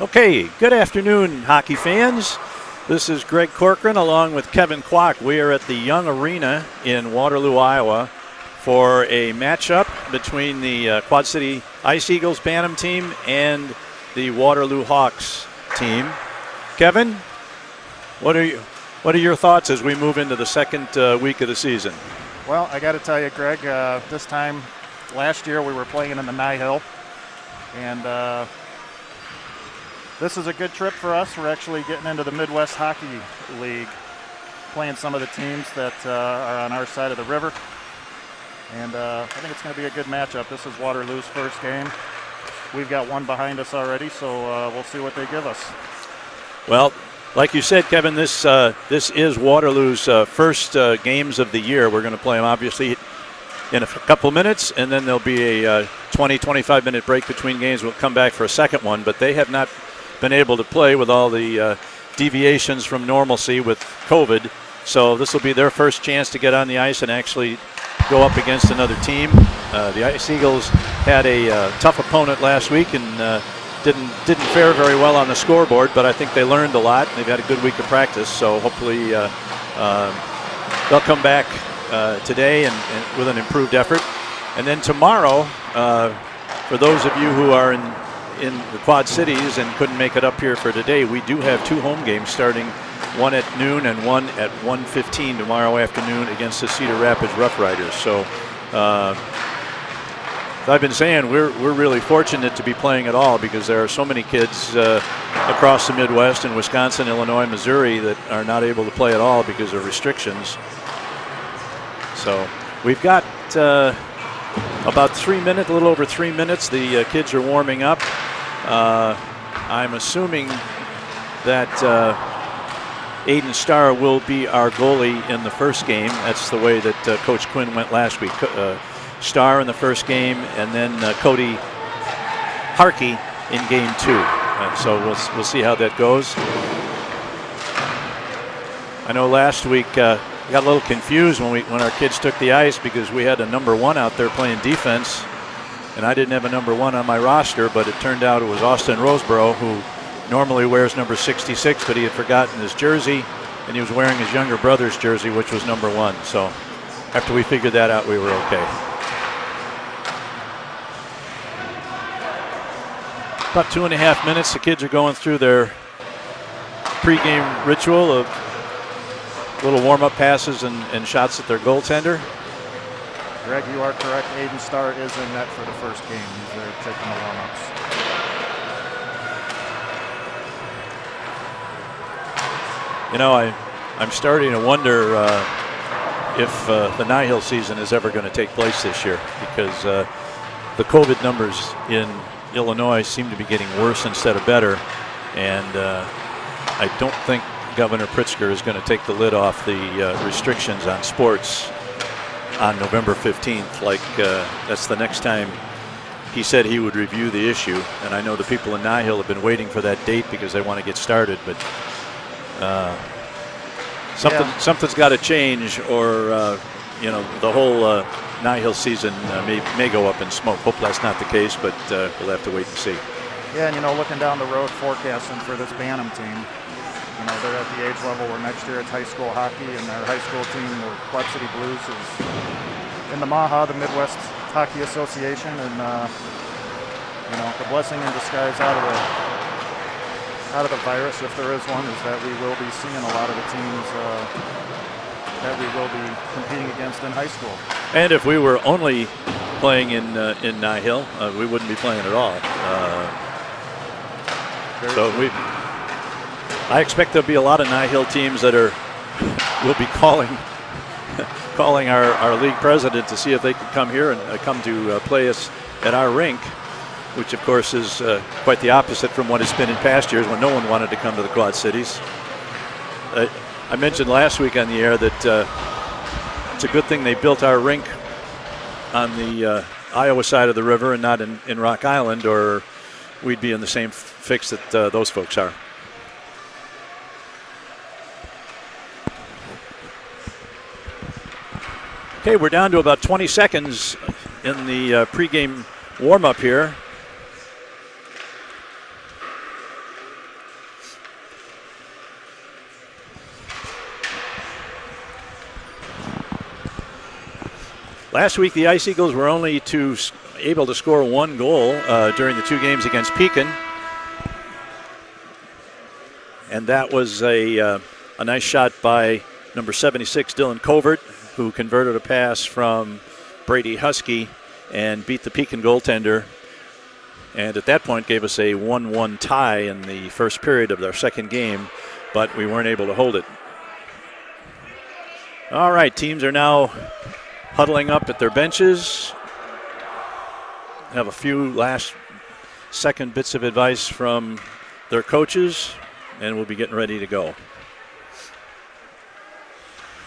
Okay, good afternoon, hockey fans. This is Greg Corcoran along with Kevin Kwok. We are at the Young Arena in Waterloo, Iowa for a matchup between the Quad City Ice Eagles Bantam team and the Waterloo Hawks team. Kevin, what are your thoughts as we move into the second week of the season? Well, I got to tell you, Greg, this time last year we were playing in the Nihil, and this is a good trip for us. We're actually getting into the Midwest Hockey League, playing some of the teams that are on our side of the river. And I think it's going to be a good matchup. This is Waterloo's first game. We've got one behind us already, so we'll see what they give us. Well, like you said, Kevin, this is Waterloo's first games of the year. We're going to play them, obviously, in a couple minutes, and then there'll be a 20-25-minute break between games. We'll come back for a second one, but they have not been able to play with all the deviations from normalcy with COVID. So this will be their first chance to get on the ice and actually go up against another team. The Ice Eagles had a tough opponent last week and didn't fare very well on the scoreboard, but I think they learned a lot. They've had a good week of practice, so hopefully they'll come back today and with an improved effort. And then tomorrow, for those of you who are in the Quad Cities and couldn't make it up here for today, we do have two home games starting, one at noon and one at 1:15 tomorrow afternoon against the Cedar Rapids Rough Riders. So I've been saying we're really fortunate to be playing at all because there are so many kids across the Midwest in Wisconsin, Illinois, Missouri that are not able to play at all because of restrictions. So we've got about 3 minutes, a little over 3 minutes. The kids are warming up. I'm assuming that Aiden Starr will be our goalie in the first game. That's the way that Coach Quinn went last week. Starr in the first game, and then Cody Harkey in game two. So we'll see how that goes. I know last week we got a little confused when our kids took the ice because we had a number one out there playing defense, and I didn't have a number one on my roster, but it turned out it was Austin Roseborough, who normally wears number 66, but he had forgotten his jersey, and he was wearing his younger brother's jersey, which was number one. So after we figured that out, we were okay. About 2.5 minutes. The kids are going through their pregame ritual of little warm-up passes and shots at their goaltender. Greg, you are correct. Aiden Starr is in net for the first game. He's there taking the warm-ups. You know, I'm starting to wonder if the Nihil season is ever going to take place this year because the COVID numbers in Illinois seem to be getting worse instead of better, and I don't think Governor Pritzker is going to take the lid off the restrictions on sports on November 15th. Like that's the next time he said he would review the issue. And I know the people in Nihil have been waiting for that date because they want to get started. But something's got to change, or you know, the whole Nihil season may go up in smoke. Hope that's not the case, but we'll have to wait and see. Yeah, and you know, looking down the road, forecasting for this Bantam team. You know, they're at the age level where next year it's high school hockey, and their high school team, the Quad City Blues, is in the MAHA, the Midwest Hockey Association, and you know, the blessing in disguise out of the virus, if there is one, is that we will be seeing a lot of the teams that we will be competing against in high school. And if we were only playing in Nihil, we wouldn't be playing at all. I expect there'll be a lot of Nihil teams that will be calling our league president to see if they could come here and come to play us at our rink, which of course is quite the opposite from what it's been in past years when no one wanted to come to the Quad Cities. I mentioned last week on the air that it's a good thing they built our rink on the Iowa side of the river and not in Rock Island, or we'd be in the same fix that those folks are. Okay, we're down to about 20 seconds in the pregame warm-up here. Last week, the Ice Eagles were only able to score 1 goal during the 2 games against Pekin. And that was a nice shot by number 76, Dylan Covert, who converted a pass from Brady Husky and beat the Pekin goaltender. And at that point gave us a 1-1 tie in the first period of our second game, but we weren't able to hold it. All right, teams are now huddling up at their benches. Have a few last second bits of advice from their coaches, and we'll be getting ready to go.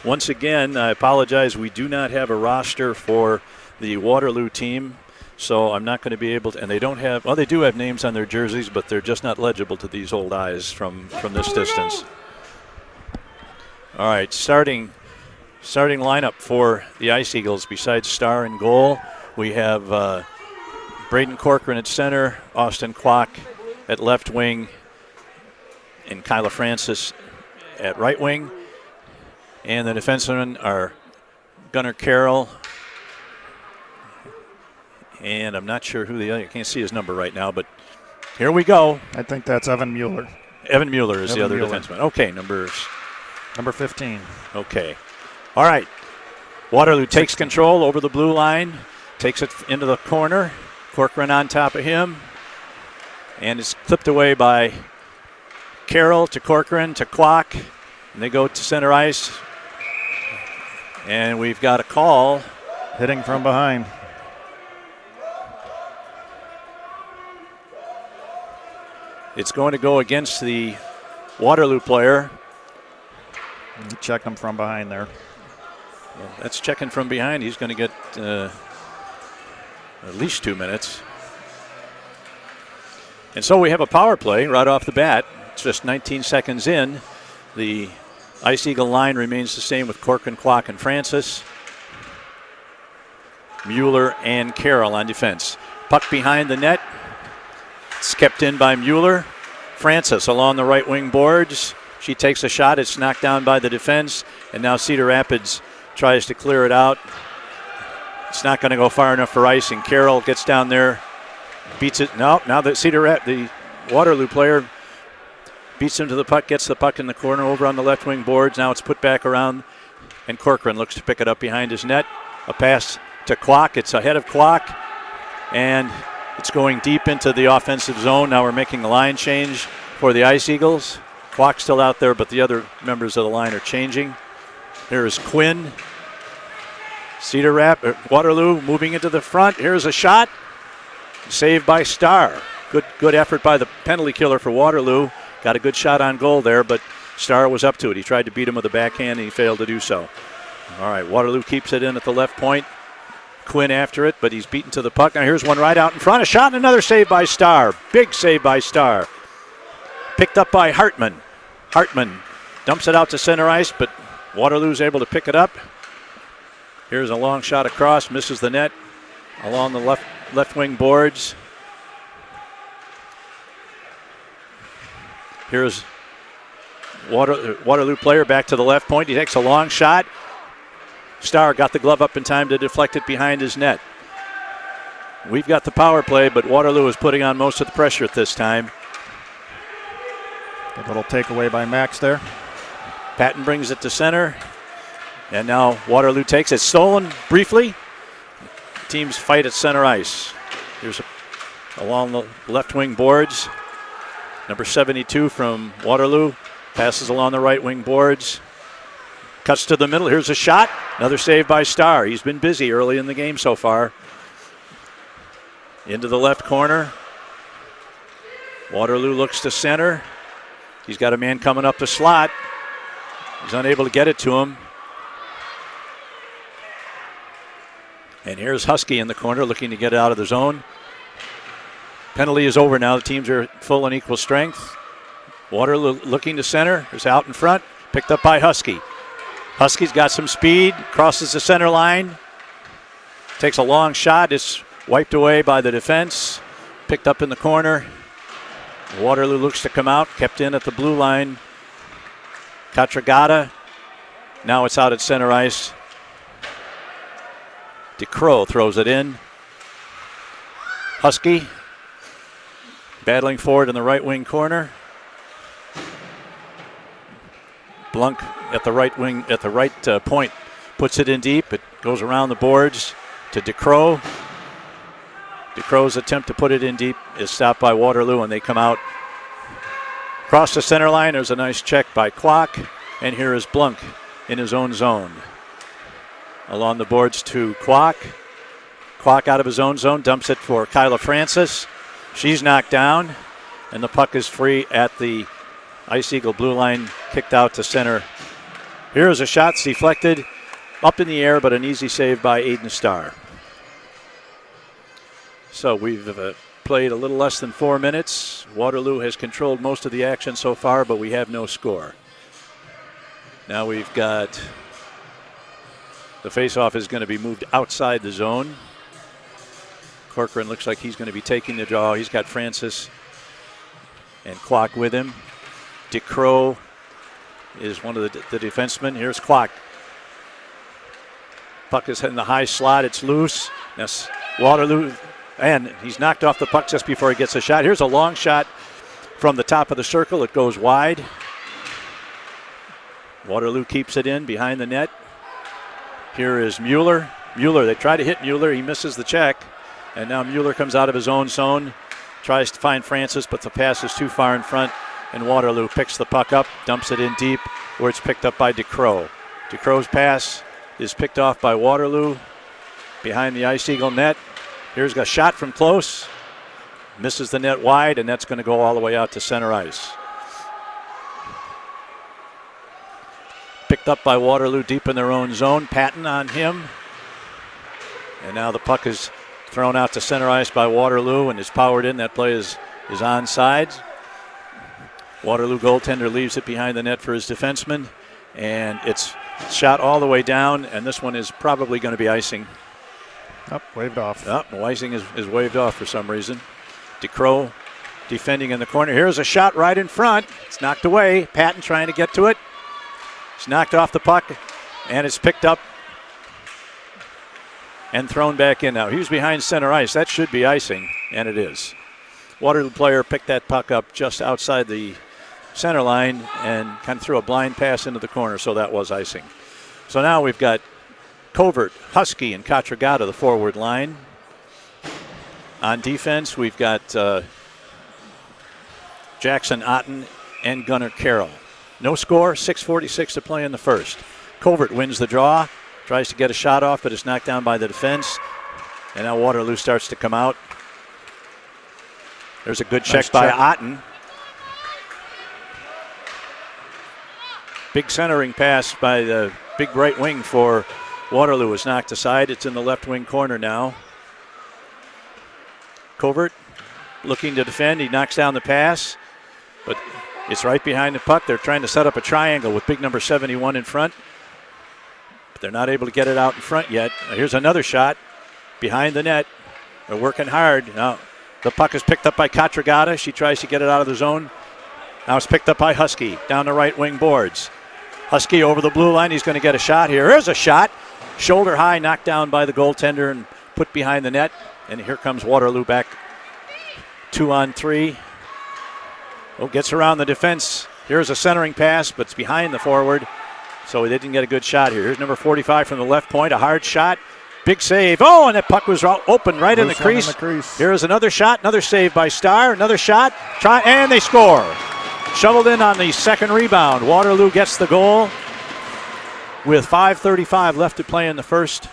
Once again, I apologize, we do not have a roster for the Waterloo team, so I'm not going to be able to, and they don't have, well, they do have names on their jerseys, but they're just not legible to these old eyes from this distance. All right, starting lineup for the Ice Eagles, besides Starr in goal, we have Braden Corcoran at center, Austin Kwok at left wing, and Kyla Francis at right wing. And the defensemen are Gunnar Carroll, and I'm not sure who the other, I can't see his number right now, but here we go. I think that's Evan Mueller. Evan Mueller is the other defenseman. Okay, number 15. Okay. All right. Waterloo takes control over the blue line, takes it into the corner. Corcoran on top of him, and it's clipped away by Carroll to Corcoran to Kwok, and they go to center ice. And we've got a call. Hitting from behind. It's going to go against the Waterloo player. He checked him from behind there. Well, that's checking from behind. He's going to get at least 2 minutes. And so we have a power play right off the bat. It's just 19 seconds in. The Ice Eagle line remains the same with Corcoran, Kwok, and Francis. Mueller and Carroll on defense. Puck behind the net. It's kept in by Mueller. Francis along the right wing boards. She takes a shot. It's knocked down by the defense. And now Cedar Rapids tries to clear it out. It's not going to go far enough for icing. Carroll gets down there. Beats it. No, now that the Waterloo player beats him to the puck, gets the puck in the corner over on the left wing boards. Now it's put back around, and Corcoran looks to pick it up behind his net. A pass to Kwok. It's ahead of Kwok, and it's going deep into the offensive zone. Now we're making a line change for the Ice Eagles. Kwok's still out there, but the other members of the line are changing. Here is Quinn. Waterloo moving into the front. Here's a shot. Saved by Starr. Good effort by the penalty killer for Waterloo. Got a good shot on goal there, but Starr was up to it. He tried to beat him with a backhand, and he failed to do so. All right, Waterloo keeps it in at the left point. Quinn after it, but he's beaten to the puck. Now here's one right out in front. A shot and another save by Starr. Big save by Starr. Picked up by Hartman. Hartman dumps it out to center ice, but Waterloo's able to pick it up. Here's a long shot across, misses the net along the left wing boards. Here's Waterloo player back to the left point. He takes a long shot. Starr got the glove up in time to deflect it behind his net. We've got the power play, but Waterloo is putting on most of the pressure at this time. A little takeaway by Max there. Patton brings it to center. And now Waterloo takes it. Stolen briefly. Teams fight at center ice. Here's along the left wing boards. Number 72 from Waterloo passes along the right wing boards. Cuts to the middle. Here's a shot. Another save by Starr. He's been busy early in the game so far. Into the left corner. Waterloo looks to center. He's got a man coming up the slot. He's unable to get it to him. And here's Husky in the corner looking to get it out of the zone. Penalty is over now. The teams are full and equal strength. Waterloo looking to center. Here's out in front. Picked up by Husky. Husky's got some speed. Crosses the center line. Takes a long shot. It's wiped away by the defense. Picked up in the corner. Waterloo looks to come out. Kept in at the blue line. Katragata. Now it's out at center ice. DeCrow throws it in. Husky battling forward in the right wing corner. Blunk at the right wing, at the right point, puts it in deep. It goes around the boards to DeCrow. DeCrow's attempt to put it in deep is stopped by Waterloo, and they come out across the center line. There's a nice check by Klock, and here is Blunk in his own zone. Along the boards to Klock. Klock out of his own zone, dumps it for Kyla Francis. She's knocked down, and the puck is free at the Ice Eagle blue line, kicked out to center. Here's a shot deflected up in the air, but an easy save by Aiden Starr. So we've played a little less than 4 minutes. Waterloo has controlled most of the action so far, but we have no score. Now we've got the faceoff is going to be moved outside the zone. Corcoran looks like he's going to be taking the draw. He's got Francis and Klock with him. DeCrow is one of the defensemen. Here's Klock. Puck is in the high slot. It's loose. Yes, Waterloo, and he's knocked off the puck just before he gets a shot. Here's a long shot from the top of the circle. It goes wide. Waterloo keeps it in behind the net. Here is Mueller. They try to hit Mueller. He misses the check. And now Mueller comes out of his own zone, tries to find Francis, but the pass is too far in front, and Waterloo picks the puck up, dumps it in deep, where it's picked up by DeCrow. DeCrow's pass is picked off by Waterloo behind the Ice Eagle net. Here's a shot from close, misses the net wide, and that's going to go all the way out to center ice. Picked up by Waterloo deep in their own zone. Patton on him. And now the puck is thrown out to center ice by Waterloo and is powered in. That play is onside. Waterloo goaltender leaves it behind the net for his defenseman. And it's shot all the way down, and this one is probably going to be icing. Waved off. Icing is waved off for some reason. DeCrow defending in the corner. Here's a shot right in front. It's knocked away. Patton trying to get to it. It's knocked off the puck, and it's picked up and thrown back in now. He was behind center ice. That should be icing, and it is. Waterloo player picked that puck up just outside the center line and kind of threw a blind pass into the corner, so that was icing. So now we've got Covert, Husky, and Katragata, the forward line. On defense, we've got Jackson Otten and Gunnar Carroll. No score, 6:46 to play in the first. Covert wins the draw, tries to get a shot off, but it's knocked down by the defense. And now Waterloo starts to come out. There's a good check by Otten. Big centering pass by the big right wing for Waterloo is knocked aside. It's in the left wing corner now. Covert looking to defend. He knocks down the pass, but it's right behind the puck. They're trying to set up a triangle with big number 71 in front, but they're not able to get it out in front yet. Here's another shot behind the net. They're working hard. Now the puck is picked up by Katragata. She tries to get it out of the zone. Now it's picked up by Husky down the right wing boards. Husky over the blue line. He's going to get a shot here. Here's a shot. Shoulder high, knocked down by the goaltender and put behind the net. And here comes Waterloo back 2-on-3. Gets around the defense. Here's a centering pass, but it's behind the forward, so they didn't get a good shot here. Here's number 45 from the left point, a hard shot. Big save. And that puck was open right in the crease. Here's another shot, another save by Starr, another shot. And they score. Shoveled in on the second rebound. Waterloo gets the goal with 5:35 left to play in the first.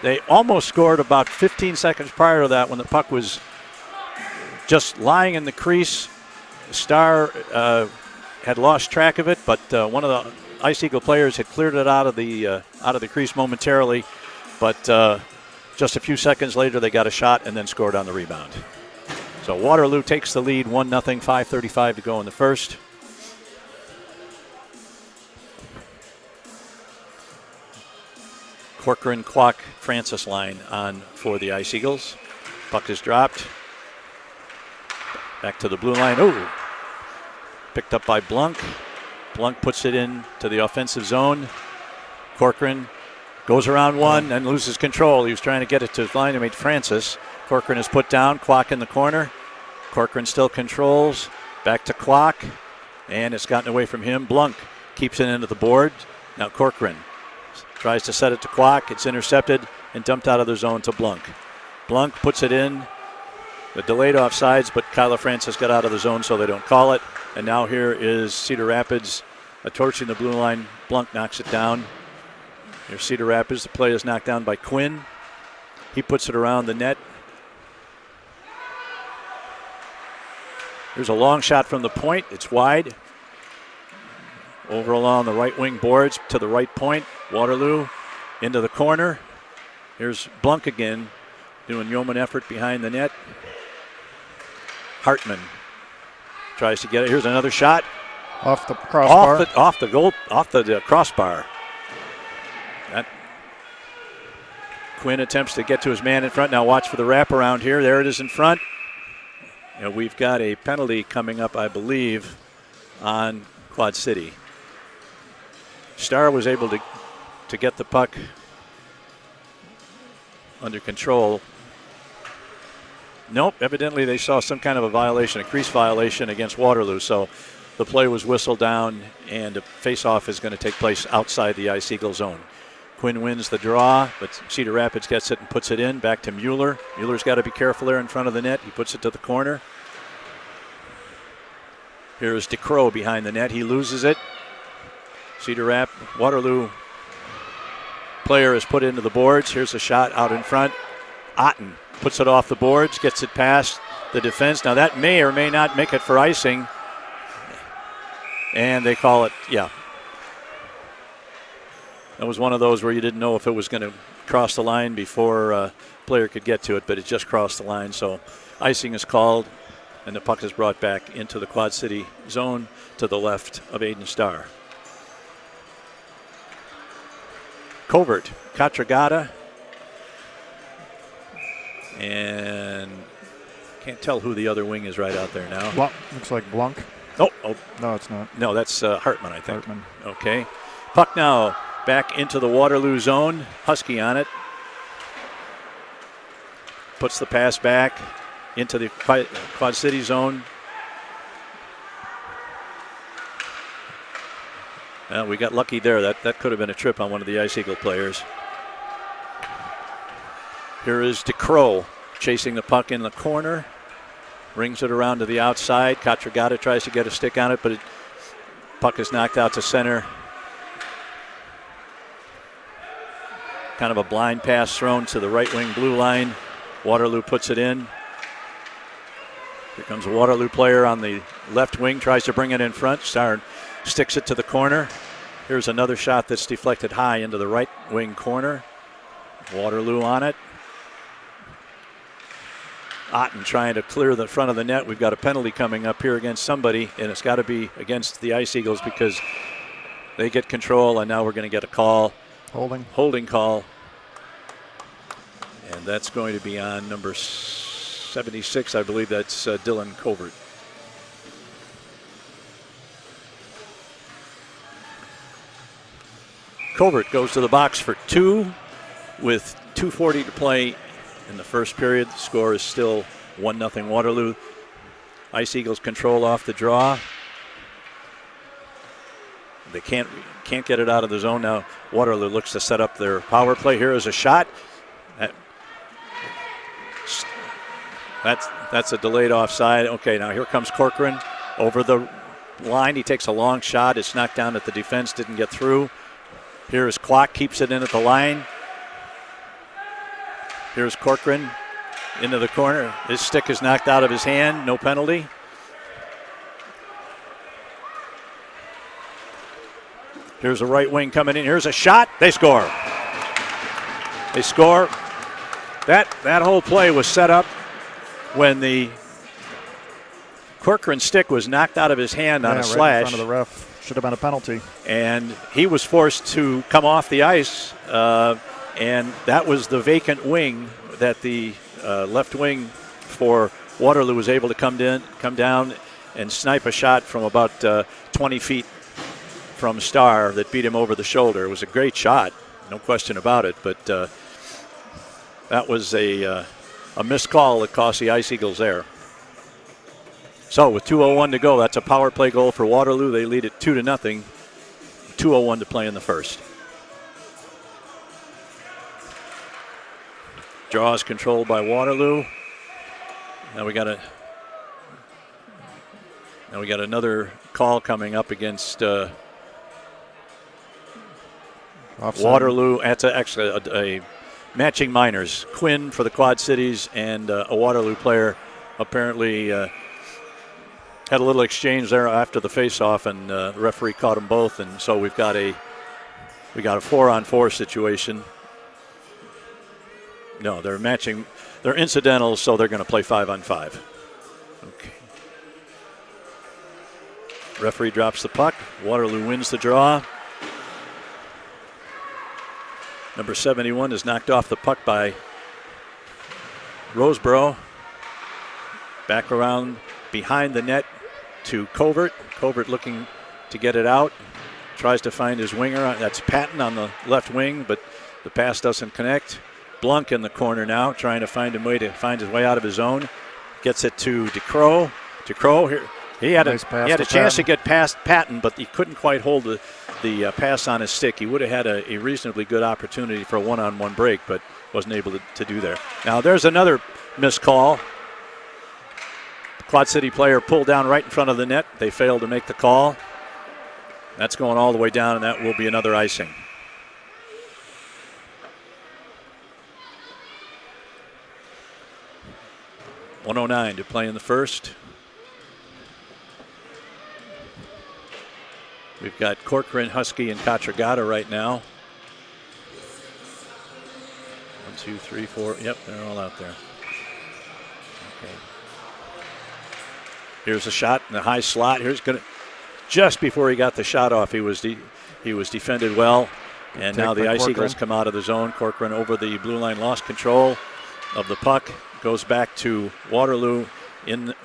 They almost scored about 15 seconds prior to that when the puck was just lying in the crease. Starr had lost track of it, but one of the Ice Eagle players had cleared it out of the crease momentarily. But just a few seconds later, they got a shot and then scored on the rebound. So Waterloo takes the lead, 1-0, 5:35 to go in the first. Corcoran, Klock, Francis line on for the Ice Eagles. Puck is dropped. Back to the blue line. Picked up by Blunk. Blunk puts it in to the offensive zone. Corcoran Goes around one and loses control. He was trying to get it to his line mate Francis. Corcoran is put down. Kwok in the corner. Corcoran still controls. Back to Kwok. And it's gotten away from him. Blunk keeps it into the board. Now Corcoran tries to set it to Kwok. It's intercepted and dumped out of the zone to Blunk. Blunk puts it in. The delayed offsides, but Kyla Francis got out of the zone, so they don't call it. And now here is Cedar Rapids torching the blue line. Blunk knocks it down. Here's Cedar Rapids. The play is knocked down by Quinn. He puts it around the net. Here's a long shot from the point. It's wide. Over along the right wing boards to the right point. Waterloo into the corner. Here's Blunk again doing yeoman effort behind the net. Hartman tries to get it. Here's another shot. Off the crossbar. Off the crossbar. Quinn attempts to get to his man in front. Now watch for the wraparound here. There it is in front. We've got a penalty coming up, I believe, on Quad City. Starr was able to get the puck under control. Nope, evidently they saw some kind of a violation, a crease violation against Waterloo. So the play was whistled down, and a face-off is going to take place outside the Ice Eagle zone. Quinn wins the draw, but Cedar Rapids gets it and puts it in. Back to Mueller. Mueller's got to be careful there in front of the net. He puts it to the corner. Here's DeCrow behind the net. He loses it. Waterloo player is put into the boards. Here's a shot out in front. Otten puts it off the boards, gets it past the defense. Now that may or may not make it for icing. And they call it, yeah. That was one of those where you didn't know if it was going to cross the line before a player could get to it, but it just crossed the line. So icing is called, and the puck is brought back into the Quad City zone to the left of Aiden Starr. Covert, Katragata, and can't tell who the other wing is right out there now. Looks like Blunk. Oh, no, it's not. No, that's Hartman, I think. Hartman. Okay. Puck now back into the Waterloo zone. Husky on it. Puts the pass back into the Quad City zone. Well, we got lucky there. That could have been a trip on one of the Ice Eagle players. Here is DeCrow chasing the puck in the corner. Rings it around to the outside. Katragata tries to get a stick on it, but puck is knocked out to center. Kind of a blind pass thrown to the right wing blue line. Waterloo puts it in. Here comes a Waterloo player on the left wing, tries to bring it in front. Starr sticks it to the corner. Here's another shot that's deflected high into the right wing corner. Waterloo on it. Otten trying to clear the front of the net. We've got a penalty coming up here against somebody, and it's got to be against the Ice Eagles because they get control, and now we're going to get a call. Holding call. And that's going to be on number 76, I believe that's Dylan Covert. Covert goes to the box for two with 2:40 to play in the first period. The score is still 1-0 Waterloo. Ice Eagles control off the draw. They can't get it out of the zone now. Waterloo looks to set up their power play. Here is a shot. That's a delayed offside. Okay, now here comes Corcoran over the line. He takes a long shot. It's knocked down at the defense. Didn't get through. Here is Kwok. Keeps it in at the line. Here's Corcoran into the corner. His stick is knocked out of his hand. No penalty. Here's a right wing coming in. Here's a shot. They score. They score. That whole play was set up when the Corcoran stick was knocked out of his hand on a slash. Right in front of the ref. Should have been a penalty. And he was forced to come off the ice. And that was the vacant wing that the left wing for Waterloo was able to come down and snipe a shot from about 20 feet from Starr that beat him over the shoulder. It was a great shot. No question about it. But that was a missed call that cost the Ice Eagles there. So with 2:01 to go, that's a power play goal for Waterloo. They lead it 2-0. 2:01 to play in the first. Draw is controlled by Waterloo. Now we got another call coming up against Waterloo. That's actually a matching minors. Quinn for the Quad Cities and a Waterloo player apparently had a little exchange there after the face-off, and the referee caught them both, and so we got a 4-on-4 situation. No, they're matching. They're incidentals, so they're going to play 5-on-5. Okay. Referee drops the puck. Waterloo wins the draw. Number 71 is knocked off the puck by Roseboro. Back around behind the net to Covert. Covert looking to get it out. Tries to find his winger. That's Patton on the left wing, but the pass doesn't connect. Blunk in the corner now, trying to find his way out of his zone. Gets it to DeCrow. DeCrow here. He had a chance to get past Patton, but he couldn't quite hold the pass on his stick. He would have had a reasonably good opportunity for a one-on-one break, but wasn't able to do there. Now there's another missed call. The Quad City player pulled down right in front of the net. They failed to make the call. That's going all the way down, and that will be another icing. .109 to play in the first. We've got Corcoran, Husky, and Katragata right now. 1, 2, 3, 4. Yep, they're all out there. Okay. Here's a shot in the high slot. Just before he got the shot off, he was defended well. And now the Ice Eagles come out of the zone. Corcoran over the blue line, lost control of the puck. Goes back to Waterloo near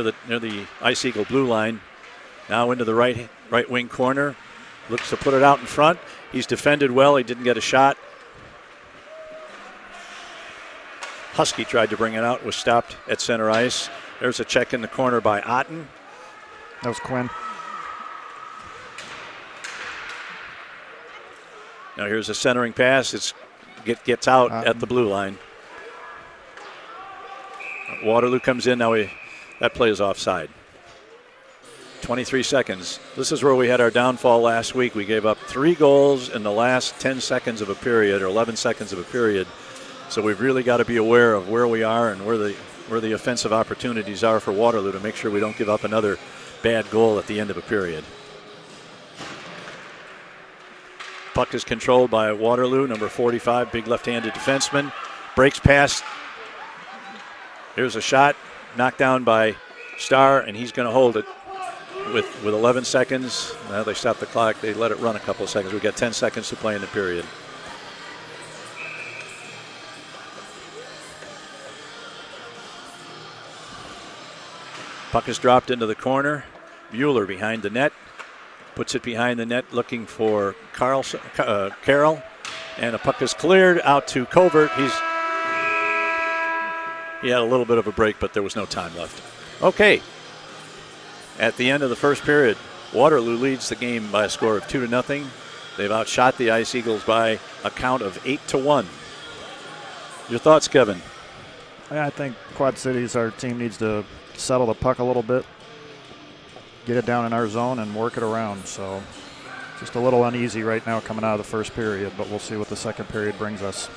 the Ice Eagle blue line. Now into the right wing corner. Looks to put it out in front. He's defended well. He didn't get a shot. Husky tried to bring it out. Was stopped at center ice. There's a check in the corner by Otten. That was Quinn. Now here's a centering pass. Gets out at the blue line. Waterloo comes in. Now that play is offside. 23 seconds. This is where we had our downfall last week. We gave up 3 goals in the last 10 seconds of a period, or 11 seconds of a period. So we've really got to be aware of where we are and where the offensive opportunities are for Waterloo to make sure we don't give up another bad goal at the end of a period. Puck is controlled by Waterloo, number 45, big left-handed defenseman. Breaks past. Here's a shot, knocked down by Starr, and he's going to hold it with 11 seconds. Now they stopped the clock. They let it run a couple of seconds. We've got 10 seconds to play in the period. Puck is dropped into the corner. Mueller behind the net. Puts it behind the net looking for Carroll. And a puck is cleared out to Covert. He had a little bit of a break, but there was no time left. Okay. At the end of the first period, Waterloo leads the game by a score of 2-0. They've outshot the Ice Eagles by a count of 8-1. Your thoughts, Kevin? I think Quad Cities, our team, needs to settle the puck a little bit, get it down in our zone, and work it around. So just a little uneasy right now coming out of the first period, but we'll see what the second period brings us.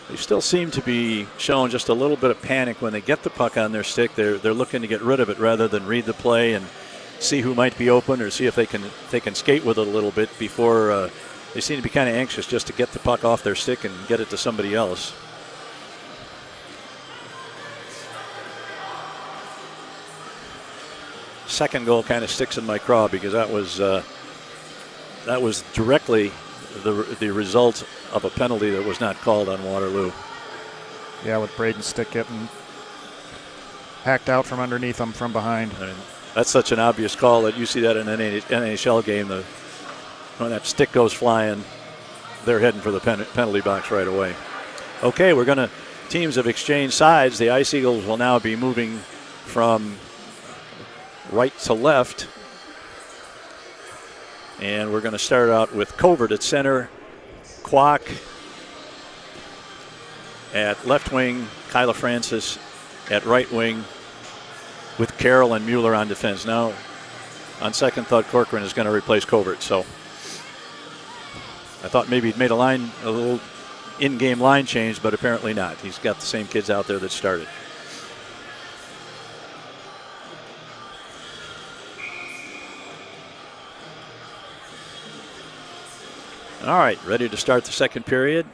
They still seem to be showing just a little bit of panic when they get the puck on their stick. They're looking to get rid of it rather than read the play and see who might be open or see if they can skate with it a little bit before. They seem to be kind of anxious just to get the puck off their stick and get it to somebody else. Second goal kind of sticks in my craw because that was directly the result of a penalty that was not called on Waterloo. Yeah, with Braden's stick getting hacked out from underneath him from behind. I mean, that's such an obvious call that you see that in an NHL game when that stick goes flying. they're heading for the penalty box right away. Okay, teams have exchanged sides. The Ice Eagles will now be moving from right to left. And we're going to start out with Covert at center, Kwok at left wing, Kyla Francis at right wing, with Carroll and Mueller on defense. Now, on second thought, Corcoran is going to replace Covert. So I thought maybe he'd made a little in-game line change, but apparently not. He's got the same kids out there that started. All right, ready to start the second period.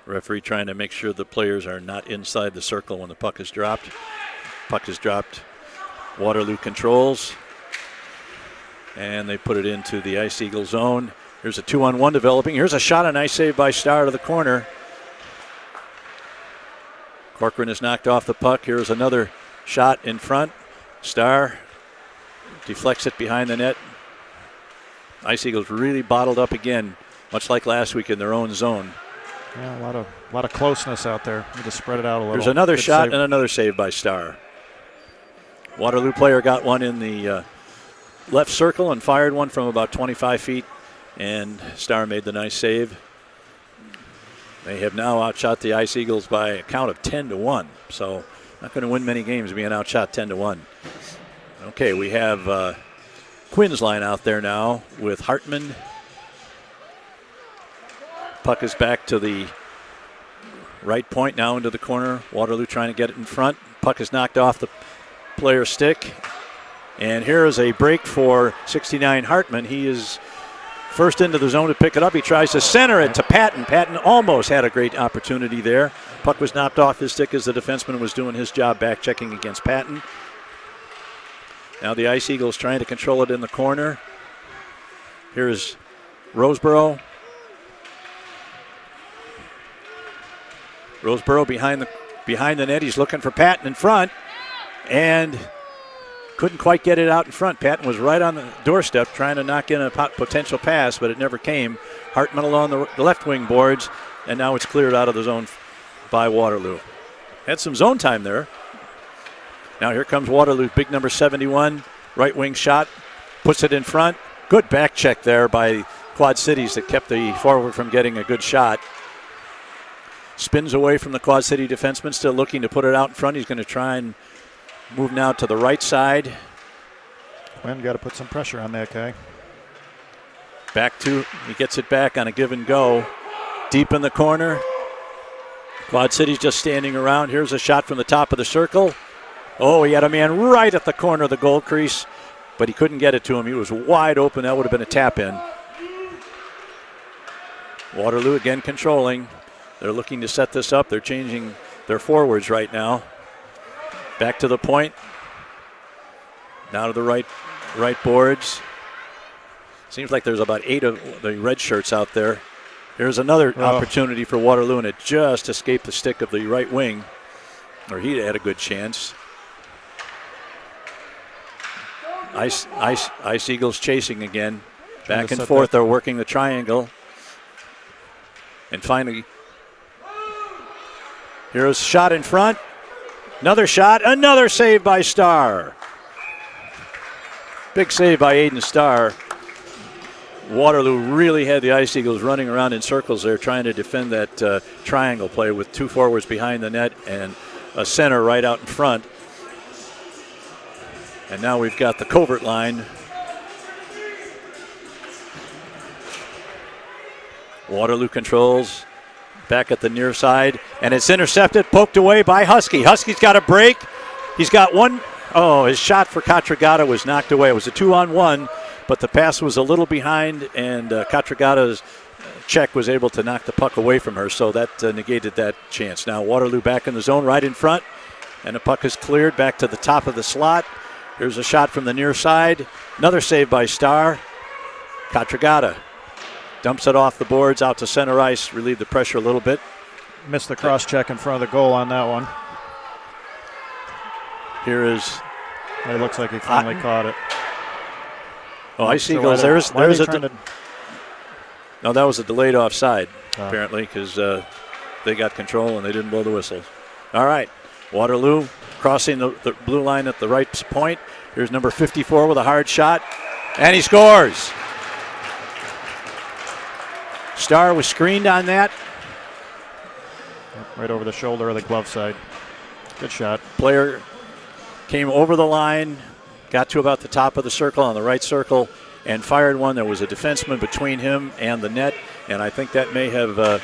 Referee trying to make sure the players are not inside the circle when the puck is dropped. Puck is dropped. Waterloo controls. And they put it into the Ice Eagle zone. Here's a 2-on-1 developing. Here's a shot, a nice save by Starr to the corner. Corcoran is knocked off the puck. Here's another shot in front. Starr deflects it behind the net. Ice Eagles really bottled up again, much like last week in their own zone. Yeah, a lot of closeness out there. Need to spread it out a little. There's another Good shot save. and another save by Starr. Waterloo player got one in the left circle and fired one from about 25 feet, and Starr made the nice save. They have now outshot the Ice Eagles by a count of 10-1, so not going to win many games being outshot 10-1. Okay, we have Quinn's line out there now with Hartman. Puck is back to the right point, now into the corner. Waterloo trying to get it in front. Puck is knocked off the player's stick. And here is a break for 69 Hartman. He is first into the zone to pick it up. He tries to center it to Patton. Patton almost had a great opportunity there. Puck was knocked off his stick as the defenseman was doing his job back checking against Patton. Now the Ice Eagles trying to control it in the corner. Here's Roseboro. Roseboro behind the net. He's looking for Patton in front and couldn't quite get it out in front. Patton was right on the doorstep trying to knock in a potential pass, but it never came. Hartman along the left wing boards, and now it's cleared out of the zone by Waterloo. Had some zone time there. Now here comes Waterloo, big number 71, right wing shot, puts it in front. Good back check there by Quad Cities that kept the forward from getting a good shot. Spins away from the Quad City defenseman, still looking to put it out in front. He's going to try and move now to the right side. Quinn got to put some pressure on that guy. He gets it back on a give and go. Deep in the corner. Quad City's just standing around. Here's a shot from the top of the circle. Oh, he had a man right at the corner of the goal crease, but he couldn't get it to him. He was wide open. That would have been a tap in. Waterloo again controlling. They're looking to set this up. They're changing their forwards right now. Back to the point. Now to the right boards. Seems like there's about 8 of the red shirts out there. Here's another opportunity for Waterloo, and it just escaped the stick of the right wing, or he had a good chance. Ice Eagles chasing again. Back and forth, they're working the triangle. And finally, here's a shot in front. Another shot, another save by Starr. Big save by Aiden Starr. Waterloo really had the Ice Eagles running around in circles there trying to defend that triangle play with 2 forwards behind the net and a center right out in front. And now we've got the covert line. Waterloo controls back at the near side, and it's intercepted, poked away by Husky. Husky's got a break. He's got one. Oh, his shot for Katragata was knocked away. It was a 2-on-1, but the pass was a little behind, and Katragata's check was able to knock the puck away from her, so that negated that chance. Now Waterloo back in the zone right in front, and the puck is cleared back to the top of the slot. Here's a shot from the near side. Another save by Starr. Katragata dumps it off the boards out to center ice, relieve the pressure a little bit. Missed the cross check in front of the goal on that one. Here is It looks like he finally caught it. Oh, Ice Eagles. There's a. No, that was a delayed offside, apparently, because they got control and they didn't blow the whistle. All right, Waterloo crossing the blue line at the right point. Here's number 54 with a hard shot, and he scores. Starr was screened on that. Right over the shoulder of the glove side. Good shot. Player came over the line, got to about the top of the circle on the right circle, and fired one. There was a defenseman between him and the net, and I think that may have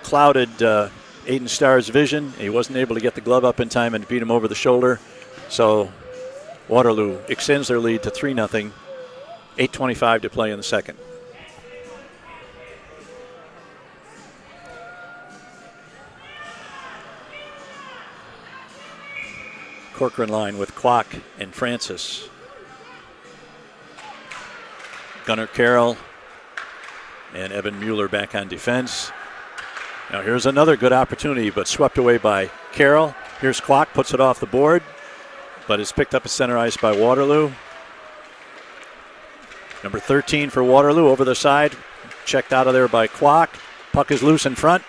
clouded Aiden Starr's vision. He wasn't able to get the glove up in time and beat him over the shoulder. So Waterloo extends their lead to 3-0, 8:25 to play in the second. Corcoran line with Kwok and Francis. Gunnar Carroll and Evan Mueller back on defense. Now here's another good opportunity, but swept away by Carroll. Here's Kwok, puts it off the board, but is picked up at center ice by Waterloo. Number 13 for Waterloo over the side, checked out of there by Kwok. Puck is loose in front.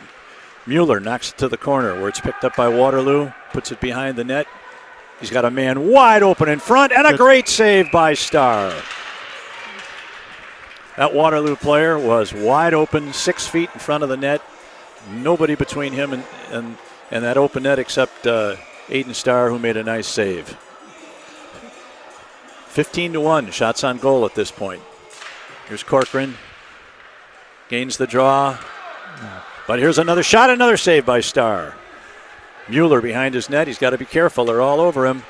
Mueller knocks it to the corner where it's picked up by Waterloo, puts it behind the net. He's got a man wide open in front, and a great save by Starr. That Waterloo player was wide open, 6 feet in front of the net. Nobody between him and that open net except Aiden Starr, who made a nice save. 15-1, shots on goal at this point. Here's Corcoran. Gains the draw. But here's another shot, another save by Starr. Mueller behind his net. He's got to be careful. They're all over him.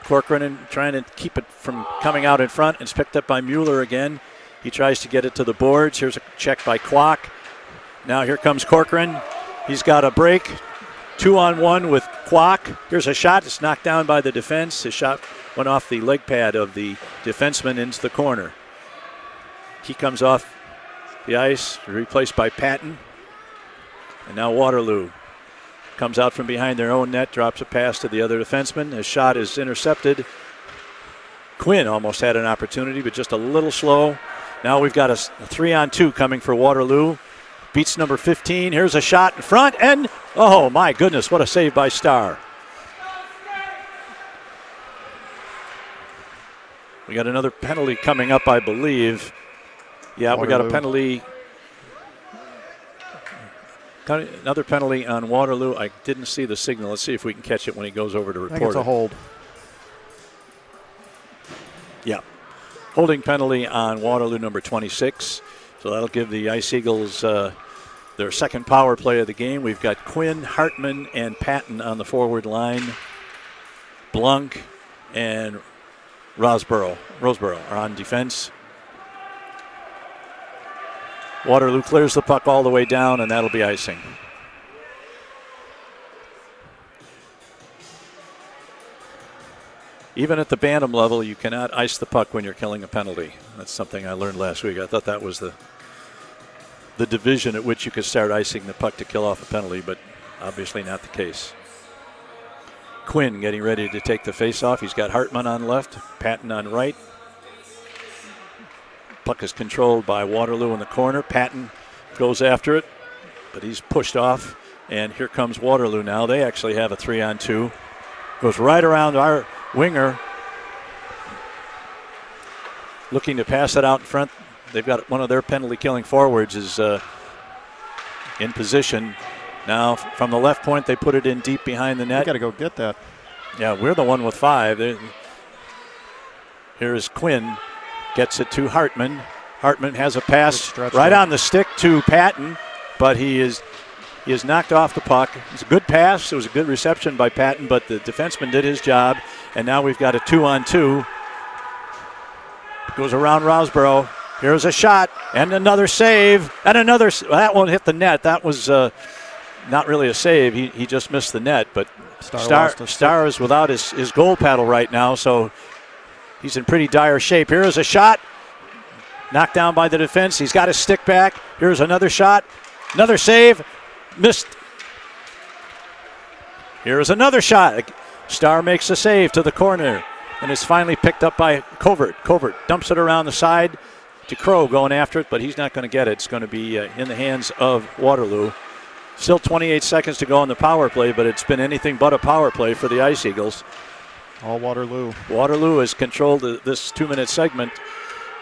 Corcoran trying to keep it from coming out in front. It's picked up by Mueller again. He tries to get it to the boards. Here's a check by Kwok. Now here comes Corcoran. He's got a break. 2-on-1 with Kwok. Here's a shot. It's knocked down by the defense. His shot went off the leg pad of the defenseman into the corner. He comes off the ice, replaced by Patton. And now Waterloo comes out from behind their own net, drops a pass to the other defenseman. His shot is intercepted. Quinn almost had an opportunity, but just a little slow. Now we've got a 3-on-2 coming for Waterloo. Beats number 15. Here's a shot in front, and oh my goodness, what a save by Starr. We got another penalty coming up, I believe. Yeah, Waterloo. We got a penalty. Another penalty on Waterloo. I didn't see the signal. Let's see if we can catch it when he goes over to report it. I think it's a hold. Yeah. Holding penalty on Waterloo, number 26. So that'll give the Ice Eagles their second power play of the game. We've got Quinn, Hartman, and Patton on the forward line. Blunk and Roseboro are on defense. Waterloo clears the puck all the way down, and that'll be icing. Even at the Bantam level, you cannot ice the puck when you're killing a penalty. That's something I learned last week. I thought that was the division at which you could start icing the puck to kill off a penalty, but obviously not the case. Quinn getting ready to take the face-off. He's got Hartman on left, Patton on right. Puck is controlled by Waterloo in the corner. Patton goes after it, but he's pushed off. And here comes Waterloo now. They actually have a 3-on-2. Goes right around our winger. Looking to pass it out in front. They've got one of their penalty-killing forwards is in position. Now from the left point, they put it in deep behind the net. You got to go get that. Yeah, we're the one with 5. Here's Quinn. Gets it to Hartman. Hartman has a pass right on the stick to Patton, but he is knocked off the puck. It's a good pass. It was a good reception by Patton, but the defenseman did his job, and now we've got a 2-on-2. Goes around Roseboro. Here's a shot, and another save, and another. That one hit the net. That was not really a save. He just missed the net, but Starr is without his goal paddle right now, so he's in pretty dire shape. Here is a shot. Knocked down by the defense. He's got his stick back. Here's another shot. Another save. Missed. Here is another shot. Starr makes a save to the corner, and it's finally picked up by Covert. Covert dumps it around the side. DeCrow going after it, but he's not going to get it. It's going to be in the hands of Waterloo. Still 28 seconds to go on the power play, but it's been anything but a power play for the Ice Eagles. All Waterloo. Waterloo has controlled this 2-minute segment,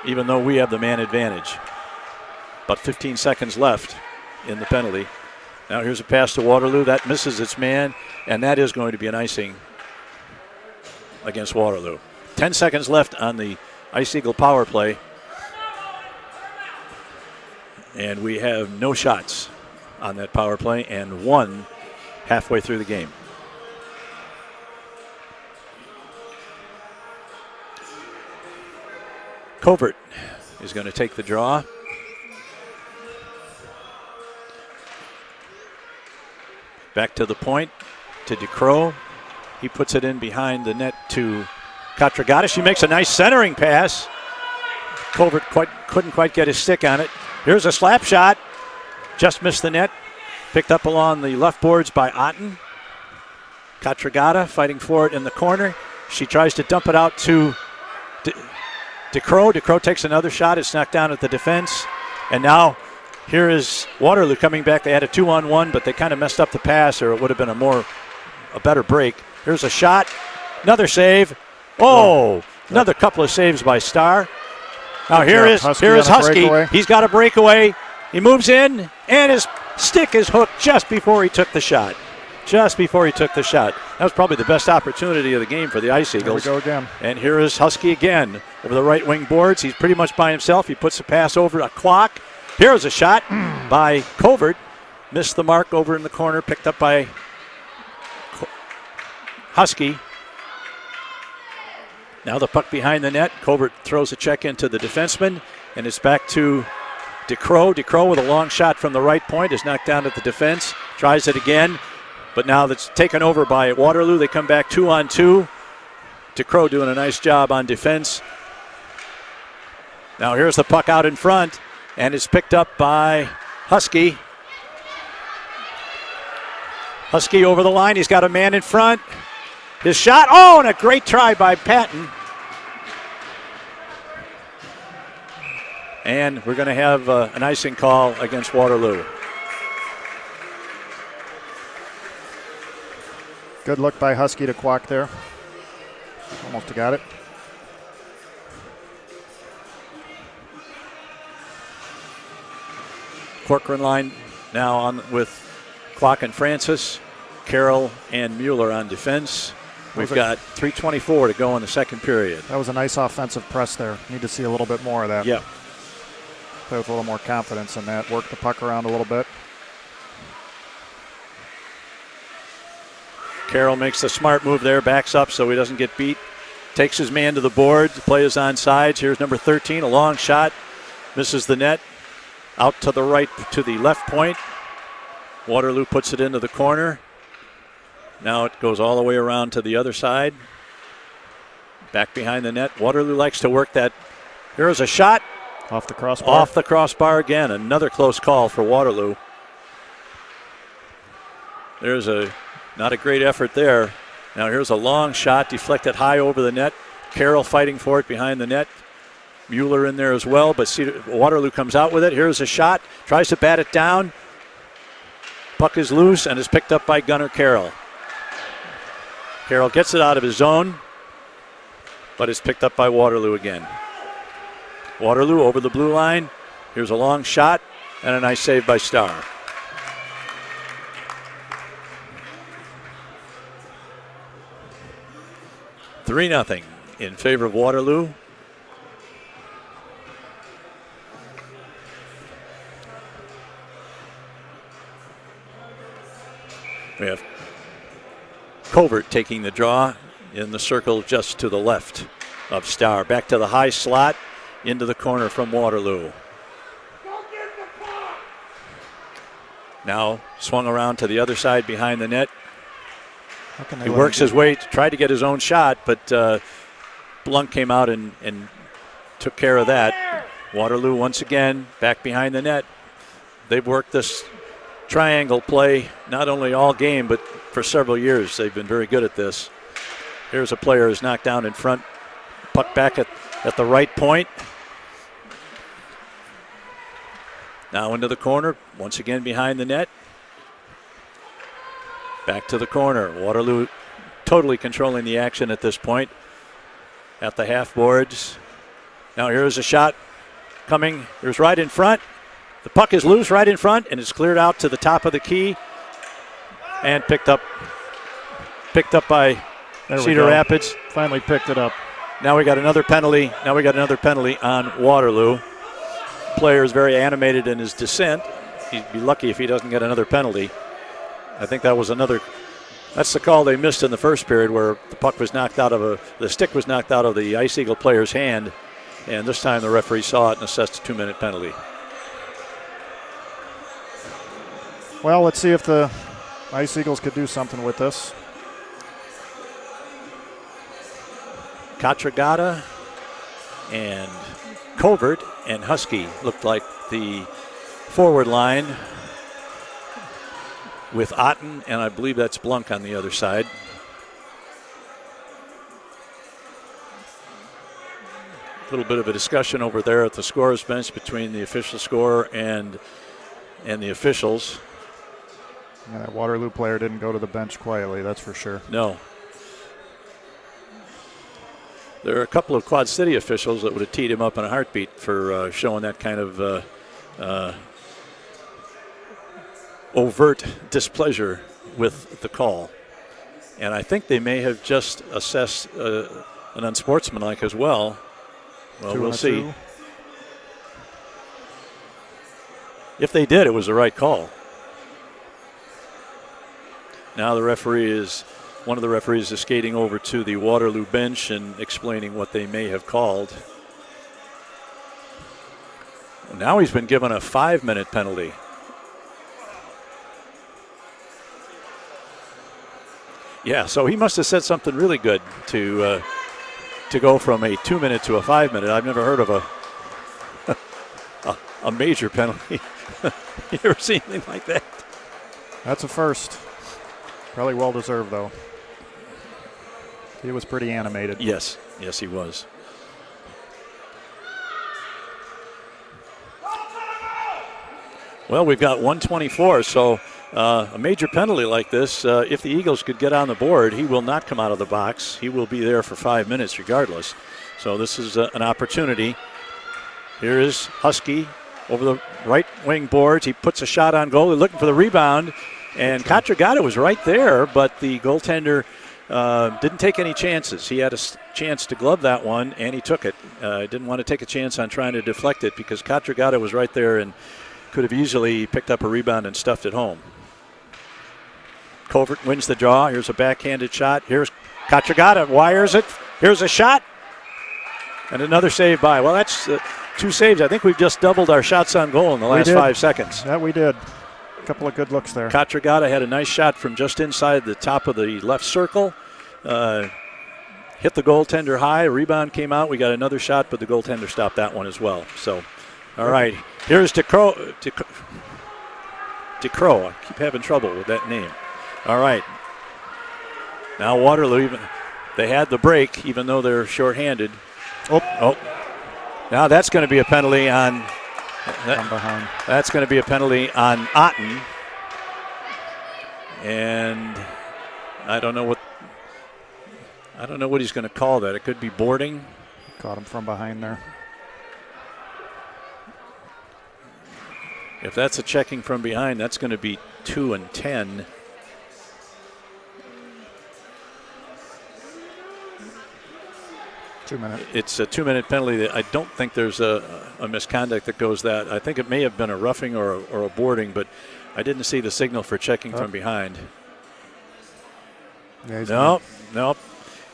even though we have the man advantage. About 15 seconds left in the penalty. Now here's a pass to Waterloo. That misses its man, and that is going to be an icing against Waterloo. 10 seconds left on the Ice Eagle power play. And we have no shots on that power play and one halfway through the game. Covert is going to take the draw. Back to the point to DeCrow. He puts it in behind the net to Katragata. She makes a nice centering pass. Covert couldn't quite get his stick on it. Here's a slap shot. Just missed the net. Picked up along the left boards by Otten. Katragata fighting for it in the corner. She tries to dump it out to DeCrow. DeCrow takes another shot. It's knocked down at the defense. And now here is Waterloo coming back. They had a 2-on-1, but they kind of messed up the pass, or it would have been a better break. Here's a shot. Another save. Oh, another couple of saves by Starr. Now here is Husky. He's got a breakaway. He moves in, and his stick is hooked just before he took the shot. That was probably the best opportunity of the game for the Ice Eagles. Here we go again. And here is Husky again over the right wing boards. He's pretty much by himself. He puts the pass over a clock. Here's a shot by Covert. Missed the mark over in the corner, picked up by Husky. Now the puck behind the net. Covert throws a check into the defenseman, and it's back to DeCrow. DeCrow with a long shot from the right point is knocked down at the defense. Tries it again, but now that's taken over by Waterloo. They come back 2-on-2. DeCrow doing a nice job on defense. Now here's the puck out in front, and it's picked up by Husky. Husky over the line. He's got a man in front. His shot. Oh, and a great try by Patton. And we're going to have an icing call against Waterloo. Good look by Husky to Kwok there. Almost got it. Corcoran line now on with Kwok and Francis, Carroll and Mueller on defense. We've got 3:24 to go in the second period. That was a nice offensive press there. Need to see a little bit more of that. Yep. Play with a little more confidence in that. Work the puck around a little bit. Carroll makes the smart move there, backs up so he doesn't get beat. Takes his man to the board. The play is on sides. Here's number 13, a long shot. Misses the net. Out to the right, to the left point. Waterloo puts it into the corner. Now it goes all the way around to the other side. Back behind the net. Waterloo likes to work that. Here is a shot. Off the crossbar. Off the crossbar again. Another close call for Waterloo. There's not a great effort there. Now here's a long shot deflected high over the net. Carroll fighting for it behind the net. Mueller in there as well, but Waterloo comes out with it. Here's a shot. Tries to bat it down. Puck is loose and is picked up by Gunnar Carroll. Carroll gets it out of his zone, but it's picked up by Waterloo again. Waterloo over the blue line. Here's a long shot and a nice save by Starr. Three 0 in favor of Waterloo. We have Covert taking the draw in the circle just to the left of Starr. Back to the high slot, into the corner from Waterloo. Now swung around to the other side behind the net. He works his way to try to get his own shot, but Blunk came out and took care of that. Waterloo once again back behind the net. They've worked this triangle play not only all game but for several years. They've been very good at this. Here's a player who's knocked down in front. Puck back at the right point. Now into the corner. Once again behind the net. Back to the corner. Waterloo totally controlling the action at this point. At the half boards. Now here's a shot coming. Here's right in front. The puck is loose right in front, and it's cleared out to the top of the key. And picked up by Cedar Rapids. Finally picked it up. Now we got another penalty. On Waterloo. Player is very animated in his descent. He'd be lucky if he doesn't get another penalty. I think that was that's the call they missed in the first period, where the puck was knocked out of the stick was knocked out of the Ice Eagle player's hand, and this time the referee saw it and assessed a 2-minute penalty. Well, let's see if the Ice Eagles could do something with this. Katragata and Covert and Husky looked like the forward line, with Otten, and I believe that's Blunk on the other side. A little bit of a discussion over there at the scorer's bench between the official scorer and the officials. Yeah, that Waterloo player didn't go to the bench quietly, that's for sure. No. There are a couple of Quad City officials that would have teed him up in a heartbeat for showing that kind of overt displeasure with the call. And I think they may have just assessed an unsportsmanlike as well. Well, we'll see. 2-2. If they did, it was the right call. Now one of the referees is skating over to the Waterloo bench and explaining what they may have called. Now he's been given a 5-minute penalty. Yeah, so he must have said something really good to go from a 2-minute to a 5-minute. I've never heard of a major penalty. You ever seen anything like that? That's a first. Probably well deserved, though. He was pretty animated. Yes, he was. Well, we've got 1:24, so a major penalty like this, if the Eagles could get on the board, he will not come out of the box. He will be there for 5 minutes regardless. So this is an opportunity. Here is Husky over the right wing boards. He puts a shot on goal. They're looking for the rebound. And Katragata was right there, but the goaltender didn't take any chances. He had a chance to glove that one, and he took it. Didn't want to take a chance on trying to deflect it because Katragata was right there and could have easily picked up a rebound and stuffed it home. Covert wins the draw. Here's a backhanded shot. Here's Katragata, wires it. Here's a shot. And another save by. Well, that's 2 saves. I think we've just doubled our shots on goal in the last 5 seconds. Yeah, we did. A couple of good looks there. Katragata had a nice shot from just inside the top of the left circle. Hit the goaltender high. A rebound came out. We got another shot, but the goaltender stopped that one as well. So, all right. Here's DeCrow. I keep having trouble with that name. All right. Now Waterloo, they had the break, even though they're shorthanded. Oh. Now that's going to be a penalty on. From behind. That's going to be a penalty on Otten. And I don't know what he's going to call that. It could be boarding. Caught him from behind there. If that's a checking from behind, that's going to be 2 and 10. It's a 2-minute penalty. That I don't think there's a misconduct that goes that. I think it may have been a roughing or a boarding, but I didn't see the signal for checking from behind. Yeah, nope.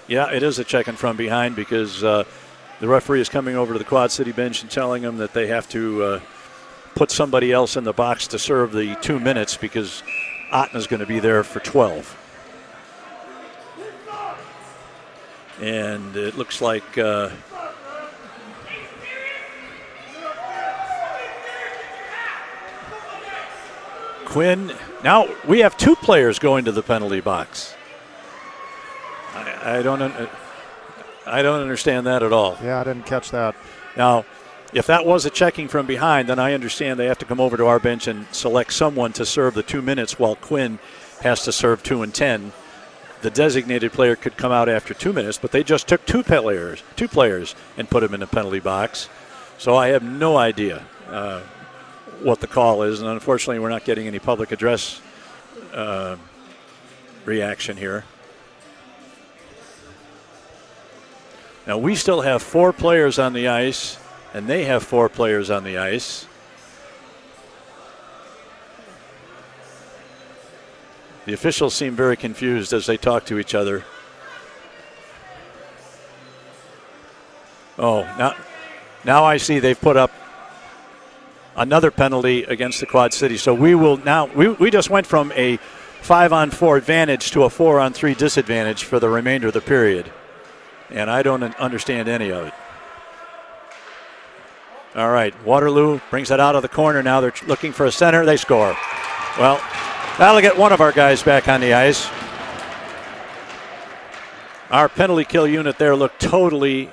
Yeah, it is a checking from behind because the referee is coming over to the Quad City bench and telling them that they have to put somebody else in the box to serve the 2 minutes because Otten is going to be there for 12. And it looks like Quinn. Now we have 2 players going to the penalty box. I don't understand that at all. Yeah, I didn't catch that. Now, if that was a checking from behind, then I understand they have to come over to our bench and select someone to serve the 2 minutes while Quinn has to serve 2 and 10. The designated player could come out after 2 minutes, but they just took two players and put them in the penalty box. So I have no idea what the call is, and unfortunately we're not getting any public address reaction here. Now we still have 4 players on the ice, and they have 4 players on the ice. The officials seem very confused as they talk to each other. Oh, now I see they've put up another penalty against the Quad City. So we will now, we just went from a 5-on-4 advantage to a 4-on-3 disadvantage for the remainder of the period. And I don't understand any of it. All right, Waterloo brings it out of the corner. Now they're looking for a center. They score. Well, that'll get one of our guys back on the ice. Our penalty kill unit there looked totally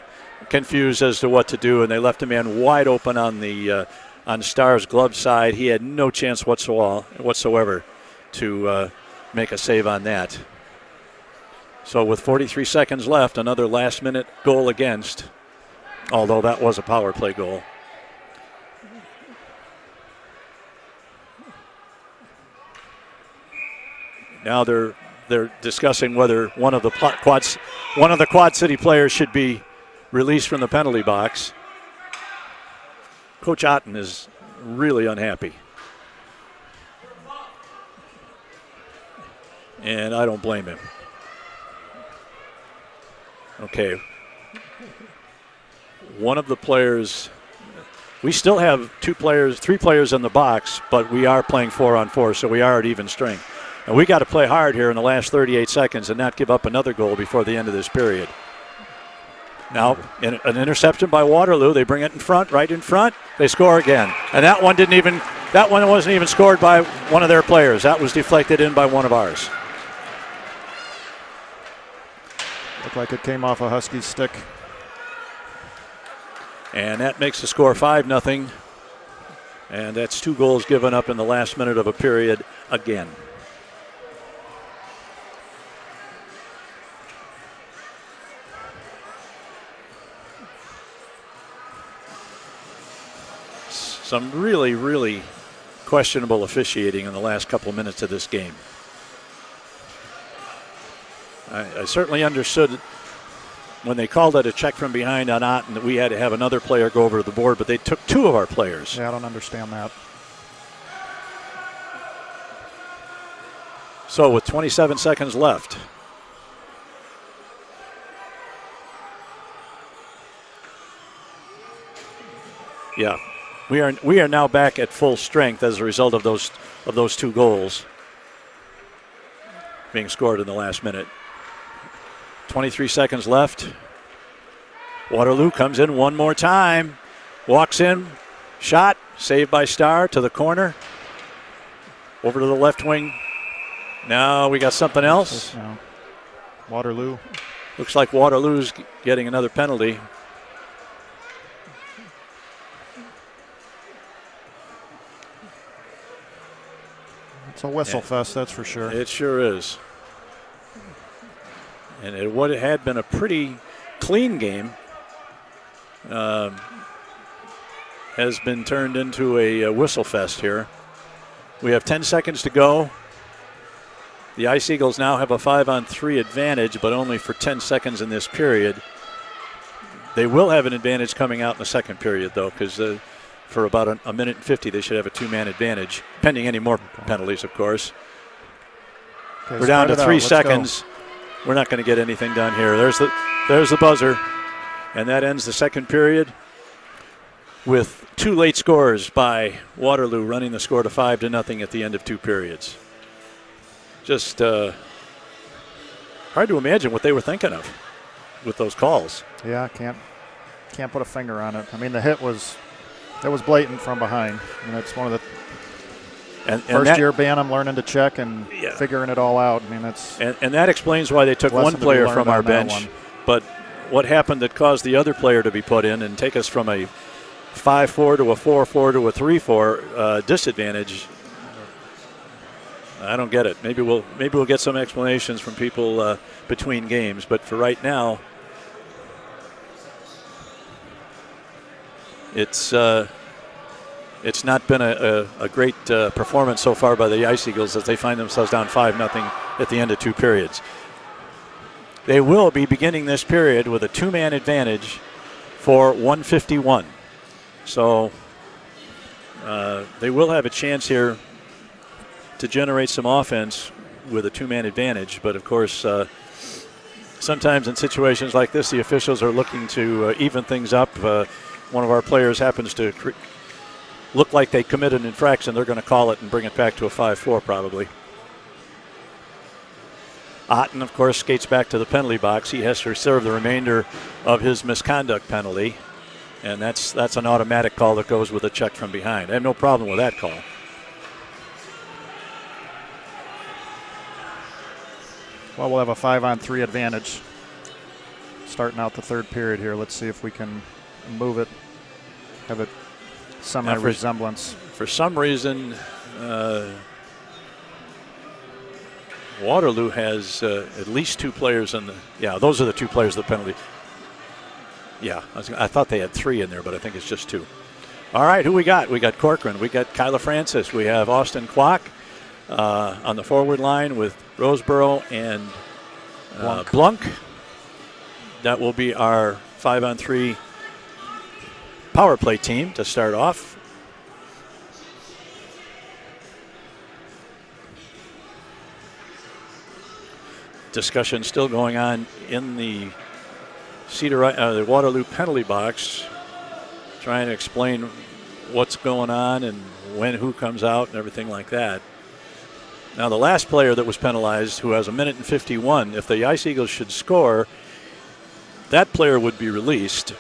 confused as to what to do, and they left a man wide open on the on Starr's glove side. He had no chance whatsoever to make a save on that. So with 43 seconds left, another last-minute goal against, although that was a power play goal. Now they're discussing whether one of the Quad City players should be released from the penalty box. Coach Otten is really unhappy, and I don't blame him. Okay, one of the players. We still have 3 players in the box, but we are playing 4-on-4, so we are at even strength. And we got to play hard here in the last 38 seconds and not give up another goal before the end of this period. Now, an interception by Waterloo. They bring it in front, right in front. They score again. And that one wasn't even scored by one of their players. That was deflected in by one of ours. Looked like it came off a Husky's stick. And that makes the score 5-0. And that's 2 goals given up in the last minute of a period again. Some really, really questionable officiating in the last couple of minutes of this game. I certainly understood when they called it a check from behind on Otten that we had to have another player go over the board, but they took 2 of our players. Yeah, I don't understand that. So with 27 seconds left. Yeah. We are now back at full strength as a result of those 2 goals being scored in the last minute. 23 seconds left. Waterloo comes in one more time. Walks in. Shot. Saved by Starr to the corner. Over to the left wing. Now we got something else. Waterloo. Looks like Waterloo's getting another penalty. It's a whistle fest, that's for sure. It sure is. And what had been a pretty clean game has been turned into a whistle fest here. We have 10 seconds to go. The Ice Eagles now have a 5-on-3 advantage, but only for 10 seconds in this period. They will have an advantage coming out in the second period, though, because for about a minute and 50, they should have a 2-man advantage, pending any more penalties, of course. Okay, we're down to 3 Let's seconds. Go. We're not going to get anything done here. There's the buzzer, and that ends the second period with 2 late scores by Waterloo, running the score to 5-0 at the end of 2 periods. Just hard to imagine what they were thinking of with those calls. Yeah, can't put a finger on it. I mean, the hit was blatant from behind. I mean, it's one of And First year Bantam learning to check and Yeah. figuring it all out. I mean, that's And that explains why they took one lesson to be player learned from our on that bench. one. But what happened that caused the other player to be put in and take us from a 5-4 to a 4-4 to a 3-4 disadvantage? I don't get it. Maybe we'll get some explanations from people between games. But for right now, it's not been a great performance so far by the Ice Eagles as they find themselves down 5-0 at the end of 2 periods. They will be beginning this period with a 2-man advantage for 151. So they will have a chance here to generate some offense with a 2-man advantage. But, of course, sometimes in situations like this, the officials are looking to even things up. One of our players happens to look like they committed an infraction. They're going to call it and bring it back to a 5-4 probably. Otten, of course, skates back to the penalty box. He has to serve the remainder of his misconduct penalty. And that's an automatic call that goes with a check from behind. I have no problem with that call. Well, we'll have a 5-on-3 advantage starting out the third period here. Let's see if we can move it, have a semi-resemblance. For some reason, Waterloo has at least 2 players in the. Yeah, those are the 2 players of the penalty. Yeah, I thought they had 3 in there, but I think it's just 2. All right, who we got? We got Corcoran. We got Kyla Francis. We have Austin Kwok on the forward line with Roseboro and Blunk. That will be our 5-on-3 power play team to start off. Discussion still going on in the the Waterloo penalty box, trying to explain what's going on and when who comes out and everything like that. Now, the last player that was penalized, who has 1:51, if the Ice Eagles should score, that player would be released.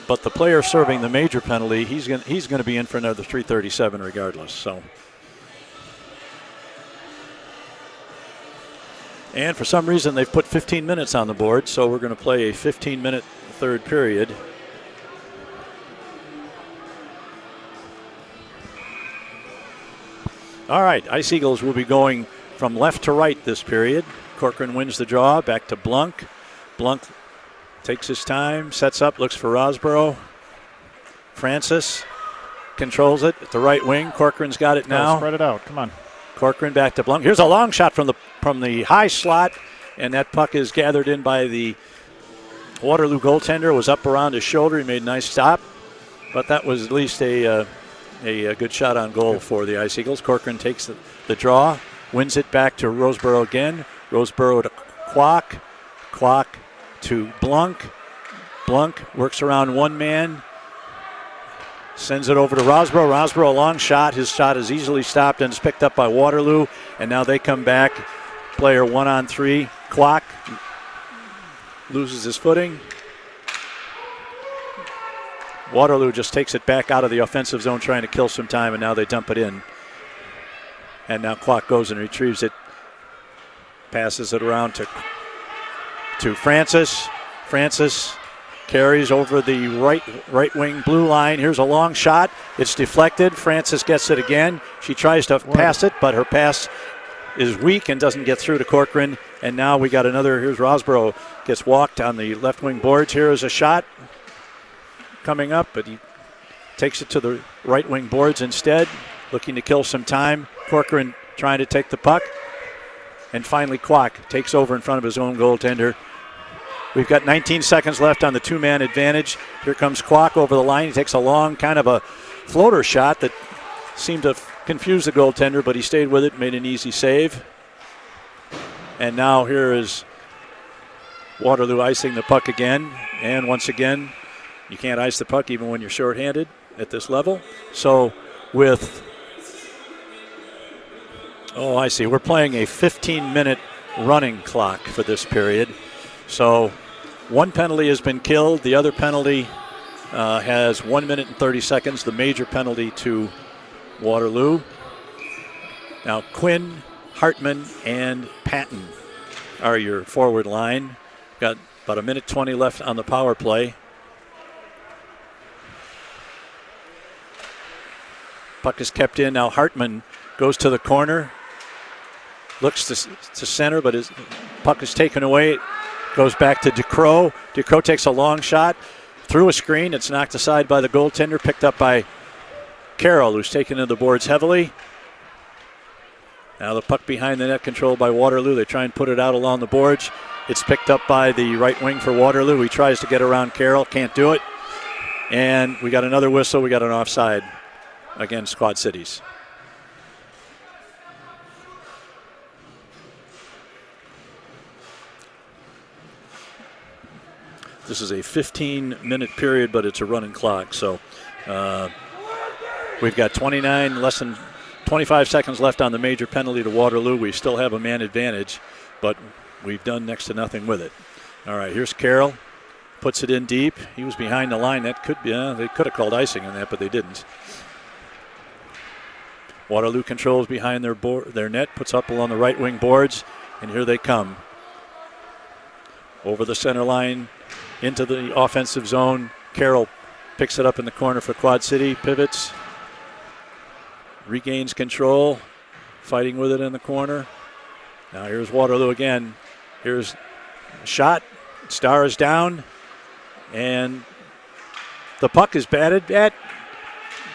But the player serving the major penalty, he's going to be in for another 3:37 regardless. So, and for some reason they've put 15 minutes on the board, so we're going to play a 15-minute third period. All right, Ice Eagles will be going from left to right this period. Corcoran wins the draw, back to Blunk. Blunk takes his time, sets up, looks for Rosborough. Francis controls it at the right wing. Corcoran's got it now. Spread it out, come on. Corcoran back to Blunk. Here's a long shot from the high slot, and that puck is gathered in by the Waterloo goaltender. It was up around his shoulder. He made a nice stop, but that was at least a good shot on goal for the Ice Eagles. Corcoran takes the draw, wins it back to Roseboro again. Roseboro to Kwok. Kwok to Blunk. Blunk works around one man, sends it over to Rosborough. Rosborough, a long shot. His shot is easily stopped and is picked up by Waterloo. And now they come back. Player 1-on-3. Kwok loses his footing. Waterloo just takes it back out of the offensive zone trying to kill some time, and now they dump it in. And now Kwok goes and retrieves it. Passes it around to Francis. Francis carries over the right wing blue line. Here's a long shot. It's deflected. Francis gets it again. She tries to pass it, but her pass is weak and doesn't get through to Corcoran. And now we got another. Here's Rosborough. Gets walked on the left wing boards. Here is a shot coming up, but he takes it to the right wing boards instead, looking to kill some time. Corcoran trying to take the puck. And finally Kwok takes over in front of his own goaltender. We've got 19 seconds left on the 2-man advantage. Here comes Kwok over the line. He takes a long kind of a floater shot that seemed to confuse the goaltender, but he stayed with it, made an easy save. And now here is Waterloo icing the puck again. And once again, you can't ice the puck even when you're shorthanded at this level. So with, I see, we're playing a 15-minute running clock for this period. So one penalty has been killed. The other penalty has 1 minute and 30 seconds, the major penalty to Waterloo. Now Quinn, Hartman, and Patton are your forward line. Got about a minute 20 left on the power play. Puck is kept in. Now Hartman goes to the corner. Looks to center, but his puck is taken away. It goes back to DeCrow. DeCrow takes a long shot through a screen. It's knocked aside by the goaltender, picked up by Carroll, who's taken to the boards heavily. Now the puck behind the net, controlled by Waterloo. They try and put it out along the boards. It's picked up by the right wing for Waterloo. He tries to get around Carroll, can't do it. And we got another whistle. We got an offside against Quad Cities. This is a 15-minute period, but it's a running clock. So we've got less than 25 seconds left on the major penalty to Waterloo. We still have a man advantage, but we've done next to nothing with it. All right, here's Carroll. Puts it in deep. He was behind the line. That could be, they could have called icing on that, but they didn't. Waterloo controls behind their net, puts up along the right wing boards, and here they come. Over the center line, into the offensive zone. Carroll picks it up in the corner for Quad City, pivots, regains control, fighting with it in the corner. Now here's Waterloo again. Here's a shot. Star is down, and the puck is batted at.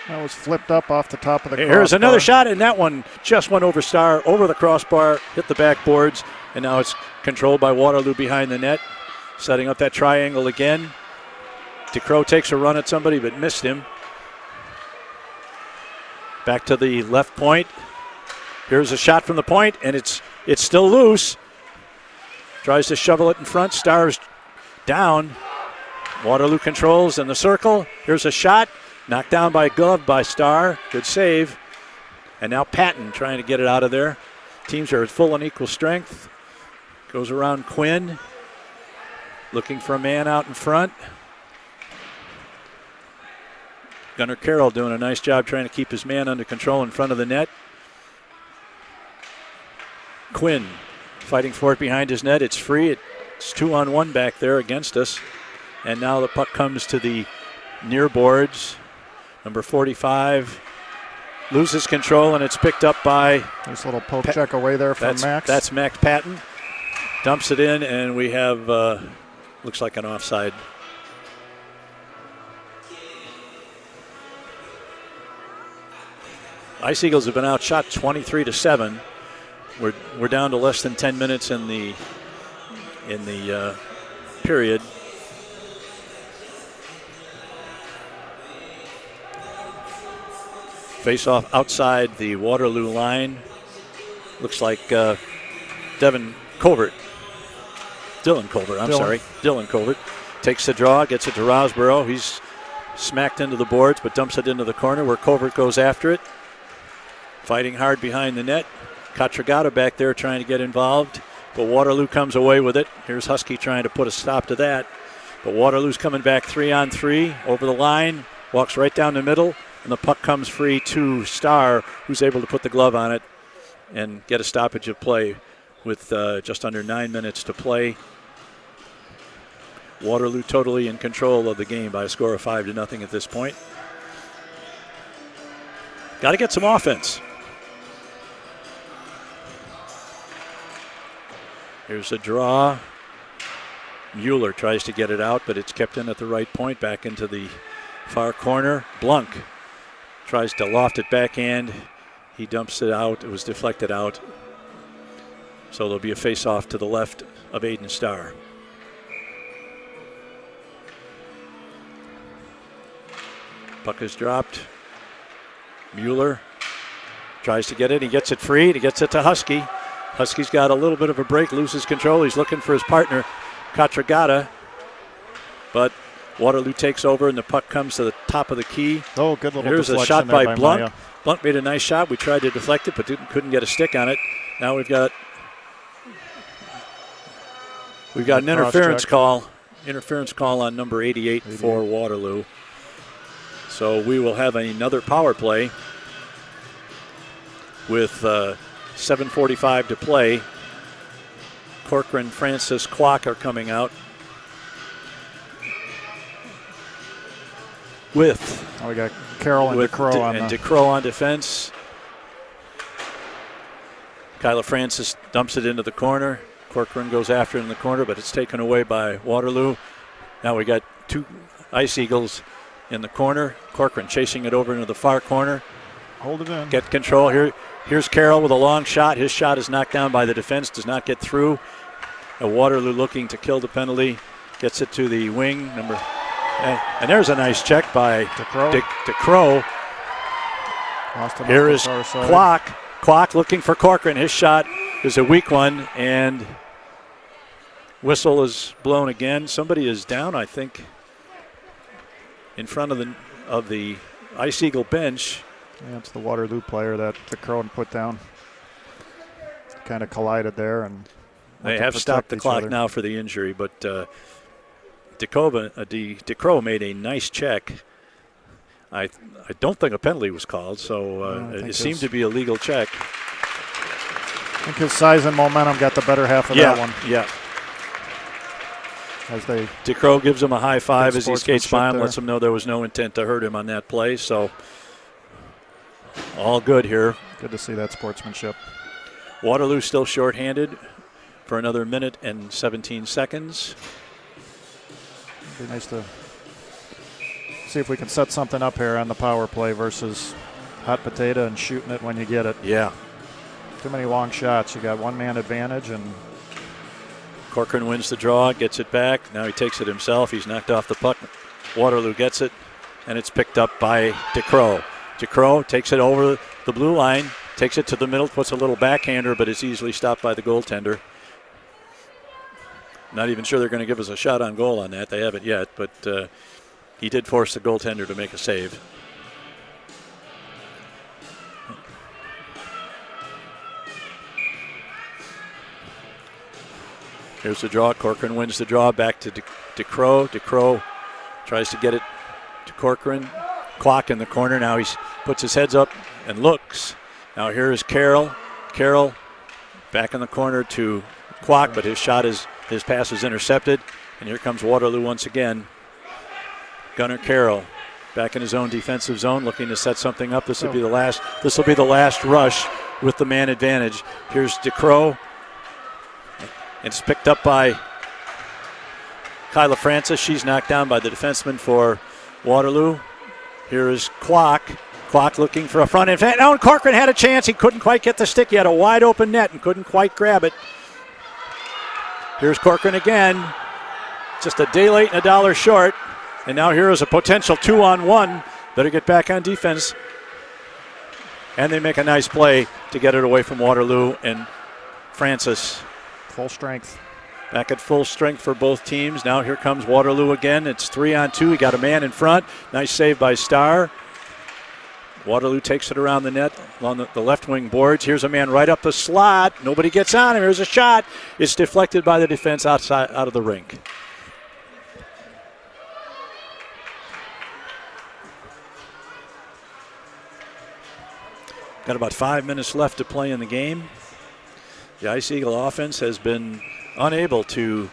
That was flipped up off the top of the crossbar. Here's another shot, and that one just went over Star, over the crossbar, hit the backboards, and now it's controlled by Waterloo behind the net. Setting up that triangle again. DeCrow takes a run at somebody but missed him. Back to the left point. Here's a shot from the point, and it's still loose. Tries to shovel it in front. Star's down. Waterloo controls in the circle. Here's a shot. Knocked down by a glove by Star. Good save. And now Patton trying to get it out of there. Teams are at full and equal strength. Goes around Quinn. Looking for a man out in front. Gunnar Carroll doing a nice job trying to keep his man under control in front of the net. Quinn fighting for it behind his net. It's free. It's 2-on-1 back there against us. And now the puck comes to the near boards. Number 45 loses control, and it's picked up by... Nice little poke check away there from Max. That's Max Patton. Dumps it in, and we have, looks like an offside. Ice Eagles have been outshot 23-7. We're down to less than 10 minutes in the period. Face off outside the Waterloo line. Looks like Dylan Covert, takes the draw, gets it to Rosborough. He's smacked into the boards, but dumps it into the corner where Covert goes after it. Fighting hard behind the net. Katragata back there trying to get involved, but Waterloo comes away with it. Here's Husky trying to put a stop to that. But Waterloo's coming back 3-on-3 over the line, walks right down the middle, and the puck comes free to Star, who's able to put the glove on it and get a stoppage of play with just under 9 minutes to play. Waterloo totally in control of the game by a score of 5-0 at this point. Got to get some offense. Here's a draw. Mueller tries to get it out, but it's kept in at the right point, back into the far corner. Blunk tries to loft it backhand. He dumps it out. It was deflected out. So there'll be a face-off to the left of Aiden Starr. Puck is dropped. Mueller tries to get it. He gets it free. He gets it to Husky. Husky's got a little bit of a break, loses control. He's looking for his partner, Katragata. But Waterloo takes over, and the puck comes to the top of the key. Oh, good little Here's a deflection shot there by Blunk. Maya. Blunk made a nice shot. We tried to deflect it, but couldn't get a stick on it. Now we've got an interference call. Interference call on number 88 for Waterloo. So we will have another power play. with 7:45 to play. Corcoran, Francis, Kwok are coming out with. Oh, we got Carroll and DeCrow on and DeCrow on defense. Kyla Francis dumps it into the corner. Corcoran goes after it in the corner, but it's taken away by Waterloo. Now we got two Ice Eagles in the corner. Corcoran chasing it over into the far corner. Hold it in. Get control here. Here's Carroll with a long shot. His shot is knocked down by the defense, does not get through. Waterloo looking to kill the penalty. Gets it to the wing. And there's a nice check by DeCrow. Here is Kwok. Kwok looking for Corcoran. His shot is a weak one, and whistle is blown again. Somebody is down, I think, in front of the Ice Eagle bench. Yeah, it's the Waterloo player that DeCrow put down. Kind of collided there, and they have stopped the clock now for the injury, but DeCrow made a nice check. I don't think a penalty was called, so it seemed to be a legal check. I think his size and momentum got the better half of that one. Yeah. As they DeCrow gives him a high five as he skates by him, lets him know there was no intent to hurt him on that play. So all good here. Good to see that sportsmanship. Waterloo still shorthanded for another minute and 17 seconds. It'd be nice to see if we can set something up here on the power play versus hot potato and shooting it when you get it. Yeah. Too many long shots. You got one man advantage, and Corcoran wins the draw, gets it back. Now he takes it himself. He's knocked off the puck. Waterloo gets it, and it's picked up by DeCrow. DeCrow takes it over the blue line, takes it to the middle, puts a little backhander, but it's easily stopped by the goaltender. Not even sure they're going to give us a shot on goal on that. They haven't yet, but he did force the goaltender to make a save. Here's the draw. Corcoran wins the draw. Back to DeCrow. DeCrow tries to get it to Corcoran. Kwok in the corner. Now he puts his heads up and looks. Now here is Carroll. Carroll back in the corner to Kwok, but his pass is intercepted. And here comes Waterloo once again. Gunnar Carroll back in his own defensive zone, looking to set something up. This will be the last rush with the man advantage. Here's DeCrow. It's picked up by Kyla Francis. She's knocked down by the defenseman for Waterloo. Here is Kwok. Kwok looking for a front end. Now, and Corcoran had a chance. He couldn't quite get the stick. He had a wide open net and couldn't quite grab it. Here's Corcoran again. Just a day late and a dollar short. And now here is a potential 2-on-1. Better get back on defense. And they make a nice play to get it away from Waterloo and Francis. Full strength. Back at full strength for both teams. Now here comes Waterloo again. It's 3-on-2. He got a man in front. Nice save by Starr. Waterloo takes it around the net along the left wing boards. Here's a man right up the slot. Nobody gets on him. Here's a shot. It's deflected by the defense out of the rink. Got about 5 minutes left to play in the game. The Ice Eagle offense has been unable to,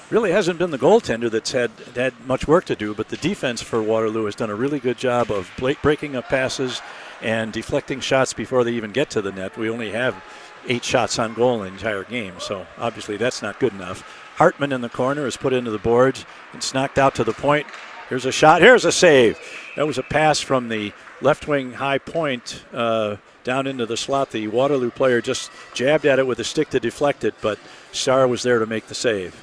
really hasn't been the goaltender that's had much work to do, but the defense for Waterloo has done a really good job of breaking up passes and deflecting shots before they even get to the net. We only have 8 shots on goal in the entire game, so obviously that's not good enough. Hartman in the corner is put into the boards. It's knocked out to the point. Here's a shot. Here's a save. That was a pass from the left wing high point down into the slot. The Waterloo player just jabbed at it with a stick to deflect it, but Starr was there to make the save.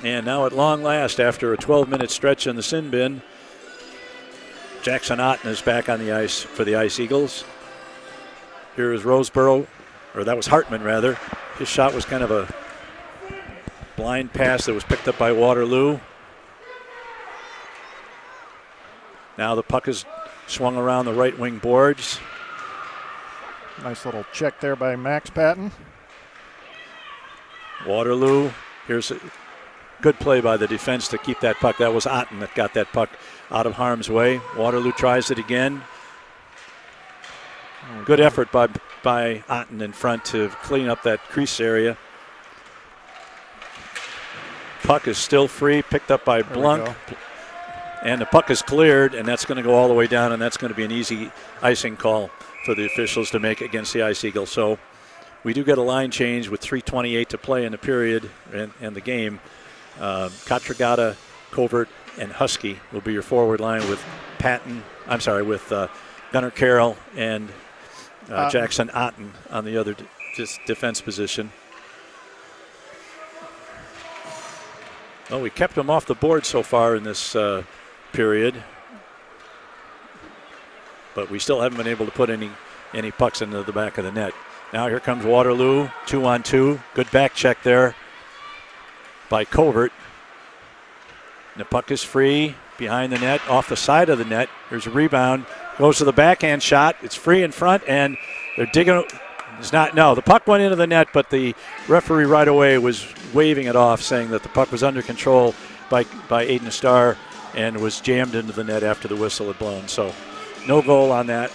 And now at long last, after a 12-minute stretch in the sin bin, Jackson Otten is back on the ice for the Ice Eagles. Here is Roseboro, or that was Hartman rather. His shot was kind of a blind pass that was picked up by Waterloo. Now the puck is swung around the right wing boards. Nice little check there by Max Patton. Waterloo. Here's good play by the defense to keep that puck. That was Otten that got that puck out of harm's way. Waterloo tries it again. Good effort by Otten in front to clean up that crease area. Puck is still free, picked up by Blunk. And the puck is cleared, and that's going to go all the way down, and that's going to be an easy icing call for the officials to make against the Ice Eagles. So we do get a line change with 3:28 to play in the period and the game. Katragata, Covert, and Husky will be your forward line with Gunnar Carroll and Jackson Otten on the other defense position. Well, we kept them off the board so far in this period, but we still haven't been able to put any pucks into the back of the net. Now here comes Waterloo, 2-on-2. Good back check there by Covert. And the puck is free behind the net, off the side of the net. There's a rebound, goes to the backhand shot. It's free in front, and they're digging. The puck went into the net, but the referee right away was waving it off, saying that the puck was under control by Aiden Starr and was jammed into the net after the whistle had blown. So no goal on that.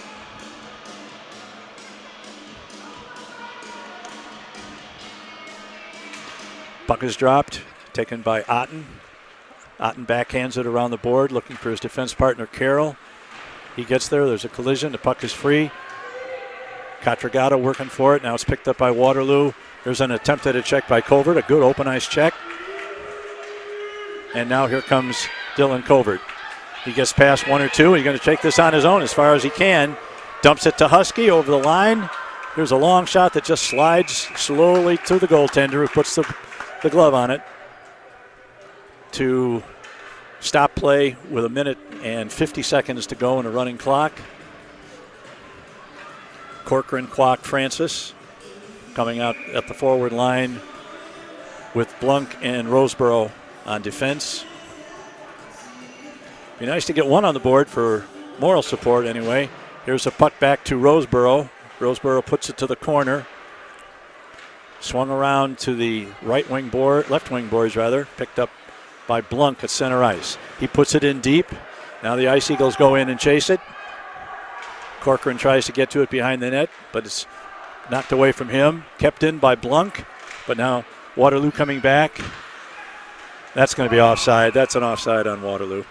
Puck is dropped, taken by Otten. Otten backhands it around the board, looking for his defense partner, Carroll. He gets there. There's a collision. The puck is free. Katragata working for it. Now it's picked up by Waterloo. There's an attempt at a check by Covert, a good open ice check. And now here comes Dylan Covert. He gets past one or two. He's going to take this on his own as far as he can. Dumps it to Husky over the line. Here's a long shot that just slides slowly to the goaltender, who puts the glove on it to stop play with 1 minute and 50 seconds to go in a running clock. Corcoran, Kwok, Francis coming out at the forward line with Blunk and Roseboro on defense. Be nice to get one on the board for moral support anyway. Here's a puck back to Roseboro. Roseboro puts it to the corner. Swung around to the left wing boards, picked up by Blunk at center ice. He puts it in deep. Now the Ice Eagles go in and chase it. Corcoran tries to get to it behind the net, but it's knocked away from him. Kept in by Blunk, but now Waterloo coming back. That's going to be offside. That's an offside on Waterloo.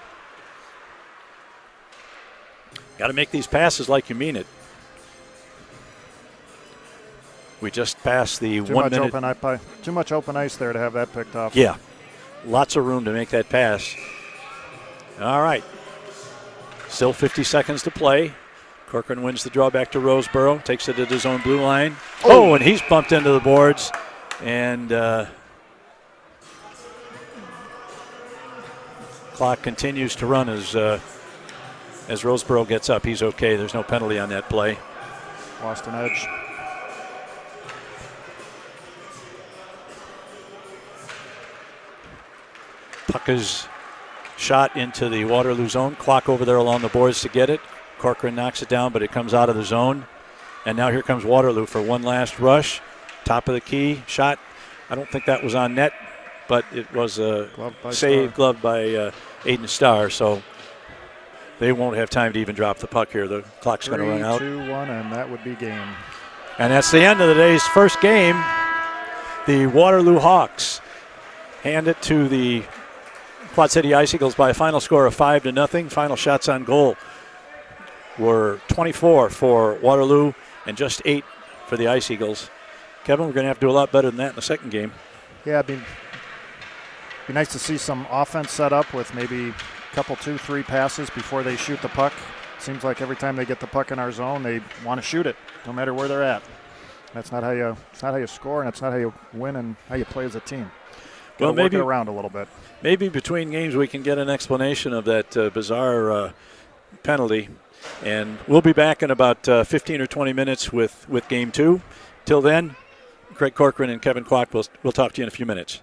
Got to make these passes like you mean it. We just passed the 1 minute. Too much open ice there to have that picked off. Yeah, lots of room to make that pass. All right, still 50 seconds to play. Corcoran wins the draw back to Roseboro, takes it at his own blue line. Oh, and he's bumped into the boards. And clock continues to run as Roseboro gets up. He's okay. There's no penalty on that play. Lost an edge. Puck is shot into the Waterloo zone. Clock over there along the boards to get it. Corcoran knocks it down, but it comes out of the zone. And now here comes Waterloo for one last rush. Top of the key shot. I don't think that was on net, but it was a glove by Aiden Starr. So they won't have time to even drop the puck here. The clock's going to run out. 3-2-1, and that would be game. And that's the end of the day's first game. The Waterloo Hawks hand it to the Quad City Ice Eagles by a final score of 5-0. Final shots on goal were 24 for Waterloo and just 8 for the Ice Eagles. Kevin, we're going to have to do a lot better than that in the second game. Yeah, it'd be nice to see some offense set up with maybe a couple, 2-3 passes before they shoot the puck. Seems like every time they get the puck in our zone, they want to shoot it, no matter where they're at. That's not how you. It's not how you score, and it's not how you win and how you play as a team. Well, maybe work it around a little bit. Maybe between games we can get an explanation of that bizarre penalty. And we'll be back in about 15 or 20 minutes with Game 2. Till then, Craig Corcoran and Kevin Kwok will talk to you in a few minutes.